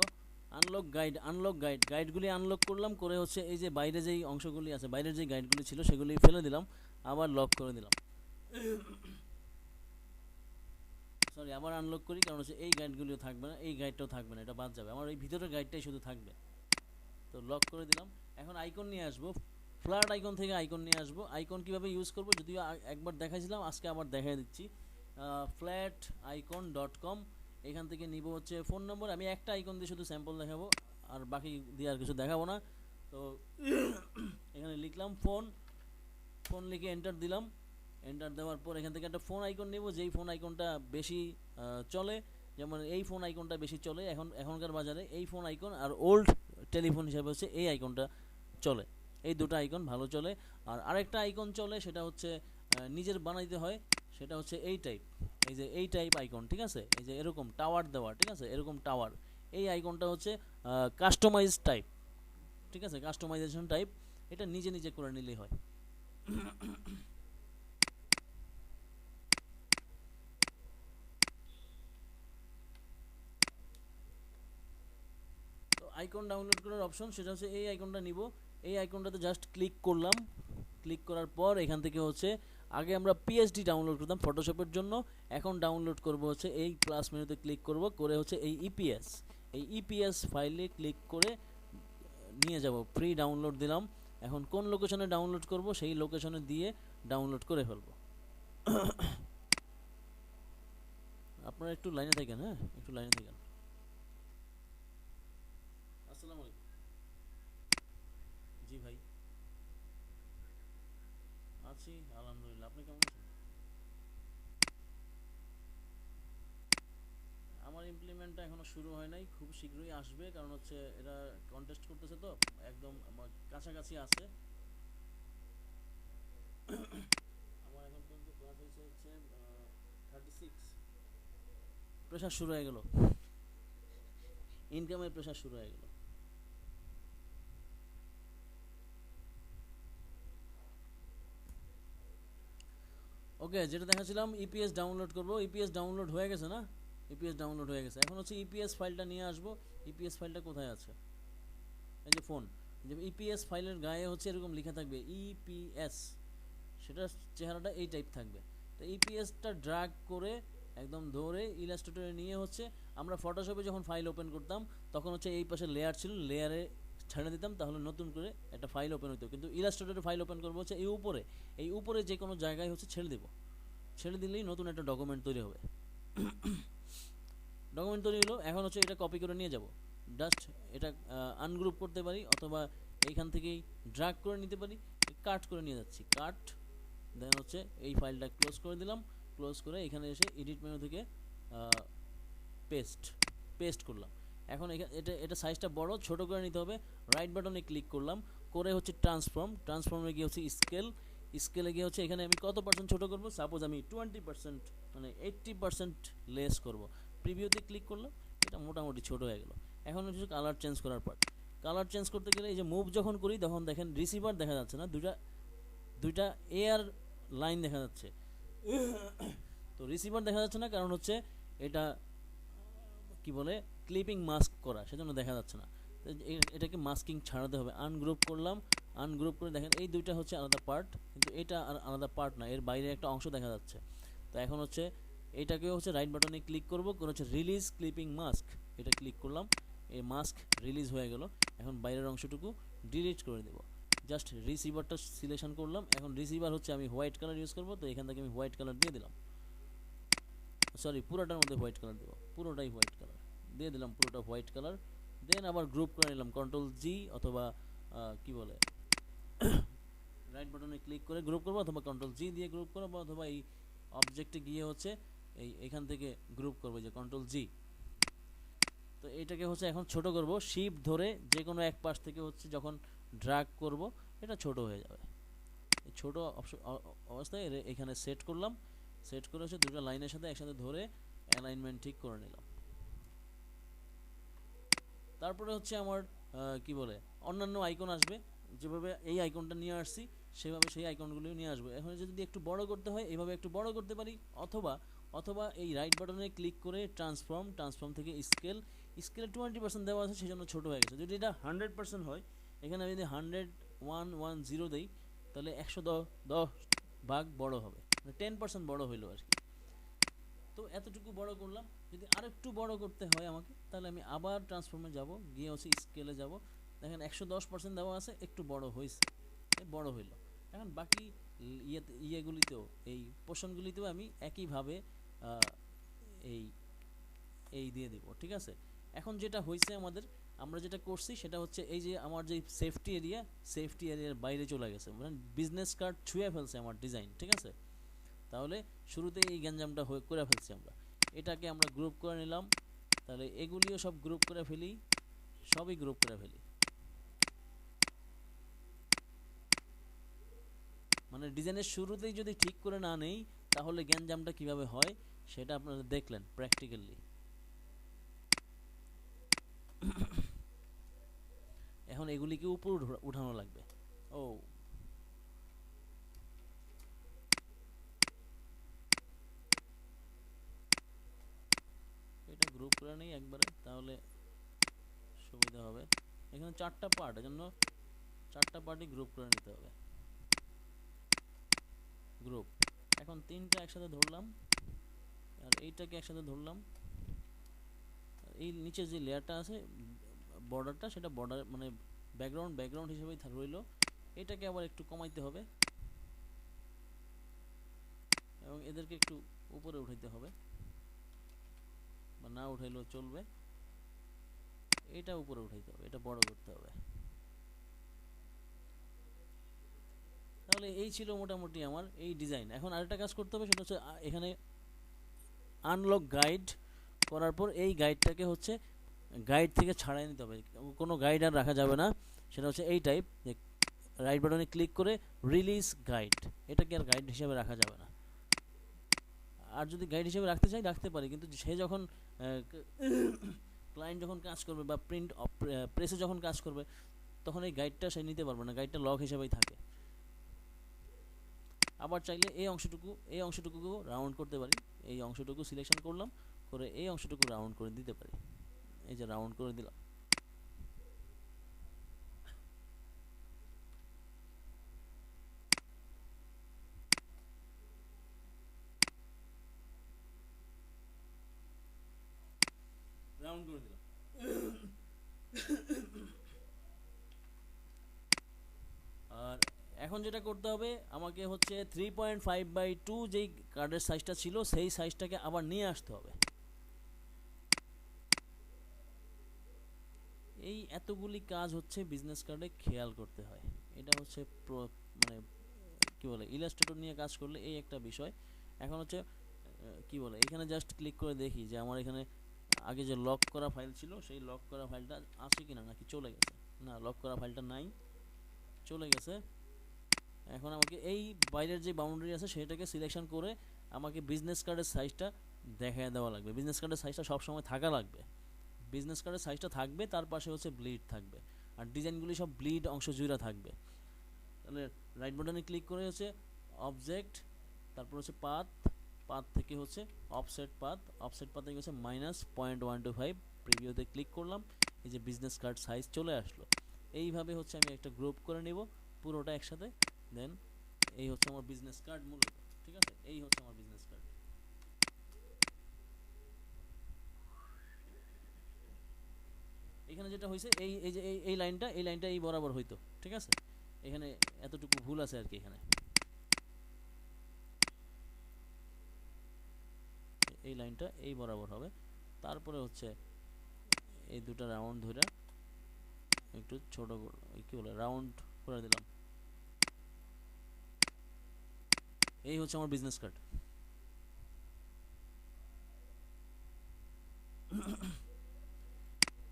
গাইডগুলি আনলক করলাম, করে হচ্ছে এই যে বাইরে যেই অংশগুলি আছে, বাইরের যে গাইডগুলি ছিল সেগুলি ফেলে দিলাম, আবার লক করে দিলাম। সরি, আবার আনলক করি, কারণ হচ্ছে এই গাইডগুলিও থাকবে না, এই গাইডটাও থাকবে না, এটা বাদ যাবে, আমার এই ভিতরের গাইডটাই শুধু থাকবে। তো লক করে দিলাম। এখন আইকন নিয়ে আসবো, ফ্ল্যাট আইকন থেকে আইকন নিয়ে আসবো। আইকন কিভাবে ইউজ করব যদিও একবার দেখাইছিলাম, আজকে আবার দেখাই দিচ্ছি। flaticon.com, এখান থেকে নিব হচ্ছে ফোন নম্বর। আমি একটা আইকন দিয়ে শুধু স্যাম্পল দেখাবো, আর বাকি দিয়ে আর কিছু দেখাবো না। তো এখানে লিখলাম ফোন লিখে এন্টার দিলাম। এন্টার দেওয়ার পর এখান থেকে একটা ফোন আইকন নেব, যেই ফোন আইকনটা বেশি চলে, যেমন এই ফোন আইকনটা বেশি চলে এখনকার বাজারে। এই ফোন আইকন আর ওল্ড টেলিফোন হিসাবে হচ্ছে এই আইকনটা চলে, এই দুটো আইকন ভালো চলে। আর আরেকটা আইকন চলে, সেটা হচ্ছে নিজের বানাইতে হয়, সেটা হচ্ছে এই টাইপ, এই যে এই টাইপ আইকন, ঠিক আছে, এই যে এরকম টাওয়ার দেওয়া, ঠিক আছে, এরকম টাওয়ার। এই আইকনটা হচ্ছে কাস্টমাইজ টাইপ, ঠিক আছে, কাস্টমাইজেশন টাইপ, এটা নিজে নিজে করে নিলেই হয়। তো আইকন ডাউনলোড করার অপশন, সেটা হচ্ছে এই আইকনটা নিব। এই আইকনটাতে জাস্ট ক্লিক করলাম। ক্লিক করার পর এখান থেকে হচ্ছে, আগে আমরা পিএসডি ডাউনলোড করতাম ফটোশপের জন্য, এখন ডাউনলোড করব হচ্ছে এই প্লাস মেনুতে ক্লিক করব, করে হচ্ছে এই ইপিএস ফাইলে ক্লিক করে নিয়ে যাব। ফ্রি ডাউনলোড দিলাম। এখন কোন লোকেশনে ডাউনলোড করব সেই লোকেশনে দিয়ে ডাউনলোড করে ফেলবো। আপনারা একটু লাইনে থাকেন, হ্যাঁ একটু লাইনে থাকেন। আসসালামু আলাইকুম। জি ভাই, আছি আলহামদুলিল্লাহ, আপনি কেমন আছেন? আমার ইমপ্লিমেন্টটা এখনো শুরু হয় নাই, খুব শীঘ্রই আসবে, কারণ হচ্ছে এরা কন্টেস্ট করতেছে, তো একদম আমার কাছাকাছি আছে। আমার এখন পর্যন্ত ক্লাস হয়েছে হচ্ছে 36। প্রেশার শুরু হয়ে গেল, ইনকামের প্রেশার শুরু হয়ে গেল। ওকে, যেটা দেখাচ্ছিলাম, ইপিএস ডাউনলোড করব। ইপিএস ডাউনলোড হয়ে গেছে না? ইপিএস ডাউনলোড হয়ে গেছে। এখন হচ্ছে ইপিএস ফাইলটা নিয়ে আসবো। ইপিএস ফাইলটা কোথায় আছে? এই যে ফোন, যে ইপিএস ফাইলের গায়ে হচ্ছে এরকম লেখা থাকবে ইপিএস, সেটার চেহারাটা এই টাইপ থাকবে। তো ইপিএসটা ড্র্যাগ করে একদম ধরে ইলাস্ট্রেটরে নিয়ে হচ্ছে, আমরা ফটোশপে যখন ফাইল ওপেন করতাম তখন হচ্ছে এই পাশে লেয়ার ছিল, লেয়ারে ছেড়ে দিতাম, তাহলে নতুন করে একটা ফাইল ওপেন হতো। কিন্তু ইলাস্ট্রেটরে ফাইল ওপেন করবো হচ্ছে এই উপরে যে কোনো জায়গায় হচ্ছে ছেড়ে দেবো, ছেড়ে দিলেই নতুন একটা ডকুমেন্ট তৈরি হবে। ডকুমেন্ট তৈরি হলো। এখন হচ্ছে এটা কপি করে নিয়ে যাব, জাস্ট এটা আনগ্রুপ করতে পারি, অথবা এইখান থেকেই ড্র্যাগ করে নিতে পারি। কাট করে নিয়ে যাচ্ছি, কাট, দেন হচ্ছে এই ফাইলটা ক্লোজ করে দিলাম। ক্লোজ করে এখানে এসে এডিট মেনু থেকে পেস্ট করলাম। এখন এটা সাইজটা বড় ছোট করে নিতে হবে। রাইট বাটনে ক্লিক করলাম, করে হচ্ছে ট্রান্সফর্মে গিয়ে হচ্ছে স্কেলে গিয়ে হচ্ছে এখানে আমি কত পার্সেন্ট ছোটো করবো, সাপোজ আমি 20% মানে 80% লেস করব। প্রিভিউতে ক্লিক করলাম, এটা মোটামুটি ছোট হয়ে গেল। এখন হচ্ছে কালার চেঞ্জ করার পার্ট। কালার চেঞ্জ করতে গেলে এই যে মুভ যখন করি তখন দেখেন রিসিভার দেখা যাচ্ছে না, দুইটা এয়ার লাইন দেখা যাচ্ছে। তো রিসিভার দেখা যাচ্ছে না, কারণ হচ্ছে এটা কি বলে ক্লিপিং মাস্ক করা, সেজন্য দেখা যাচ্ছে না। এটাকে মাস্কিং ছাড়াতে হবে। আনগ্রুপ করলাম, আনগ্রুপ করে দেখেন এই দুইটা হচ্ছে আলাদা পার্ট, কিন্তু এটা আর আলাদা পার্ট না, এর বাইরে একটা অংশ দেখা যাচ্ছে। তো এখন হচ্ছে এটাকে হচ্ছে রাইট বাটনে ক্লিক করব, করে হচ্ছে রিলিজ ক্লিপিং মাস্ক, এটা ক্লিক করলাম, এই মাস্ক রিলিজ হয়ে গেল। এখন বাইরের অংশটুকু ডিলিট করে দেব। জাস্ট রিসিভারটা সিলেকশন করলাম। এখন রিসিভার হচ্ছে আমি হোয়াইট কালার ইউজ করব, তো এখান থেকে আমি হোয়াইট কালার দিয়ে দিলাম। সরি, পুরোটার মধ্যে হোয়াইট কালার দেবো, পুরোটাই হোয়াইট কালার দিয়ে দিলাম, পুরোটা হোয়াইট কালার। দেন আবার গ্রুপ করে নিলাম, কন্ট্রোল জি অথবা কি বলে রাইট বাটনে ক্লিক করে গ্রুপ করবো, অথবা কন্ট্রোল জি দিয়ে গ্রুপ করবো, অথবা এই অবজেক্টে গিয়ে হচ্ছে এখান থেকে গ্রুপ করবো, যে কন্ট্রোল জি। তো এটাকে হচ্ছে এখন ছোট করব, শিফট ধরে যে কোনো এক পাশ থেকে হচ্ছে যখন ড্র্যাগ করব এটা ছোট হয়ে যাবে। এই ছোট অবস্থায় এখানে সেট করলাম, সেট করে হচ্ছে দুটো লাইনের সাথে একসাথে ধরে অ্যালাইনমেন্ট ঠিক করে নিলাম। তারপরে হচ্ছে আমার কি বলে অন্যান্য আইকন আসবে, যেভাবে এই আইকনটা নিয়ে আসছি সেভাবে সেই আইকনগুলিও নিয়ে আসবে। এখন যদি একটু বড় করতে হয় এইভাবে একটু বড় করতে পারি, অথবা অথবা এই রাইট বাটনে ক্লিক করে ট্রান্সফর্ম থেকে স্কেলে 20% দেওয়া আছে সেই জন্য ছোটো হয়ে গেছে। যদি এটা 100% হয়, এখানে আমি যদি 100 দেই তাহলে 110 ভাগ বড় হবে, মানে 10% বড় হইলো আর কি। তো এতটুকু বড় করলাম। যদি আরেকটু বড় করতে হয় আমাকে, তাহলে আমি আবার ট্রান্সফর্মে যাব, গিয়ে হচ্ছে স্কেলে যাব, দেখেন 110% দেওয়া আছে, একটু বড় হয়েছে, বড় হইল। এখন বাকি ইয়েগুলিতেও এই পোর্শনগুলিতেও আমি একইভাবে এই এই দিয়ে দিব, ঠিক আছে। এখন যেটা হয়েছে আমাদের, আমরা যেটা করছি সেটা হচ্ছে এই যে আমার যে সেফটি এরিয়ার বাইরে চলে গেছে, মানে বিজনেস কার্ড ছুঁয়ে ফেলছে আমার ডিজাইন, ঠিক আছে। তাহলে শুরুতে এই গ্যাঞ্জামটা করে ফেলছি আমরা, এটাকে আমরা গ্রুপ করে নিলাম। তাহলে এগুলিও সব গ্রুপ করে ফেলি, সবই গ্রুপ করে ফেলি। মানে ডিজাইনের শুরুতেই যদি ঠিক করে না নেই তাহলে গ্যাঞ্জামটা কিভাবে হয় সেটা আপনারা দেখলেন প্র্যাকটিক্যালি। এখন এগুলিকে উপর উঠানো লাগবে। ও এটা গ্রুপ করে নেই একবারে, তাহলে সুবিধা হবে। এখানে 4টা পার্ট, এজন্য 4টা পার্টই গ্রুপ করে নিতে হবে। গ্রুপ। এখন 3টা একসাথে ধরলাম, আর এইটাকে একসাথে ধরলাম। এই নিচে যে লেয়ারটা আছে বর্ডারটা, সেটা বর্ডার মানে ব্যাকগ্রাউন্ড হিসেবেই রইল। এটাকে আবার একটু কমাইতে হবে এবং এদেরকে একটু উপরে উঠাইতে হবে, বা না উঠাইলেও চলবে। এটা উপরে উঠাইতে হবে, এটা বড় করতে হবে। তাহলে এই ছিল মোটামুটি আমার এই ডিজাইন। এখন আরেকটা কাজ করতে হবে, সেটা হচ্ছে এখানে আনলক গাইড করার পর এই গাইডটাকে হচ্ছে গাইড থেকে ছাড়াই নিতে হবে, কোনো গাইড আর রাখা যাবে না। সেটা হচ্ছে এই টাইপ, রাইট বাটনে ক্লিক করে রিলিজ গাইড, এটাকে আর গাইড হিসেবে রাখা যাবে না। আর যদি গাইড হিসেবে রাখতে চাই রাখতে পারি, কিন্তু সে যখন ক্লায়েন্ট যখন কাজ করবে বা প্রেসে যখন কাজ করবে তখন এই গাইডটা সে নিতে পারবে না, গাইডটা লক হিসেবেই থাকে। আবার চাইলে এই অংশটুকু রাউন্ড করতে পারি, এই অংশটুকু সিলেকশন করলাম, করে এই অংশটুকু রাউন্ড করে দিতে পারি। এই যে রাউন্ড করে দিলাম। রাউন্ড করে দিলাম। আর এখন যেটা করতে হবে আমাকে হচ্ছে 3.5/2 যেই কার্ডের সাইজটা ছিল সেই সাইজটাকে আবার নিয়ে আসতে হবে। এই এতগুলি কাজ হচ্ছে বিজনেস কার্ডে খেয়াল করতে হয়। এটা হচ্ছে মানে কি বলে ইলাস্ট্রেটর নিয়ে কাজ করলে এই একটা বিষয়। এখন হচ্ছে কি বলে এখানে জাস্ট ক্লিক করে দেখি যে আমার এখানে আগে যে লক করা ফাইল ছিল সেই লক করা ফাইলটা আছে কিনা, নাকি চলে গেছে। না, লক করা ফাইলটা নাই, চলে গেছে। এখন আমাকে এই বাইরের যে বাউন্ডারি আছে সেটাকে সিলেকশন করে আমাকে বিজনেস কার্ডের সাইজটা দেখায় দেওয়া লাগবে। বিজনেস কার্ডের সাইজটা সবসময় থাকা লাগবে, বিজনেস কার্ডের সাইজটা থাকবে, তার পাশে হচ্ছে ব্লিড থাকবে, আর ডিজাইনগুলি সব ব্লিড অংশ জুড়ে থাকবে। তাহলে রাইট বাটনে ক্লিক করে হচ্ছে অবজেক্ট, তারপর হচ্ছে পাথ থেকে হচ্ছে অফসেট পাথ থেকে হচ্ছে -0.125 প্রিভিউতে ক্লিক করলাম। এই যে বিজনেস কার্ড সাইজ চলে আসলো। এইভাবে হচ্ছে আমি একটা গ্রুপ করে নেব পুরোটা একসাথে, দেন এই হচ্ছে আমার বিজনেস কার্ড মূলত। ঠিক আছে, এই হচ্ছে আমার বিজনেস কার্ড। এখানে যেটা হয়েছে এই যে এই লাইনটা এই বরাবর হইতো, ঠিক আছে। এখানে এতটুকু ভুল আছে আর কি। এখানে এই লাইনটা এই বরাবর হবে, তারপরে হচ্ছে এই দুটো রাউন্ড ধরে একটু ছোট কি বলে রাউন্ড করে দিলাম। এই হচ্ছে আমার বিজনেস কার্ড।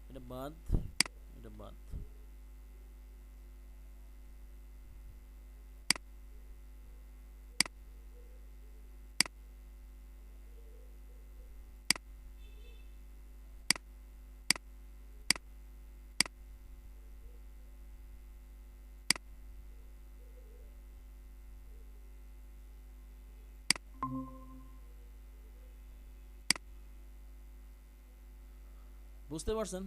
এটা বাদ, এটা বাদ। বুঝতে পারছেন?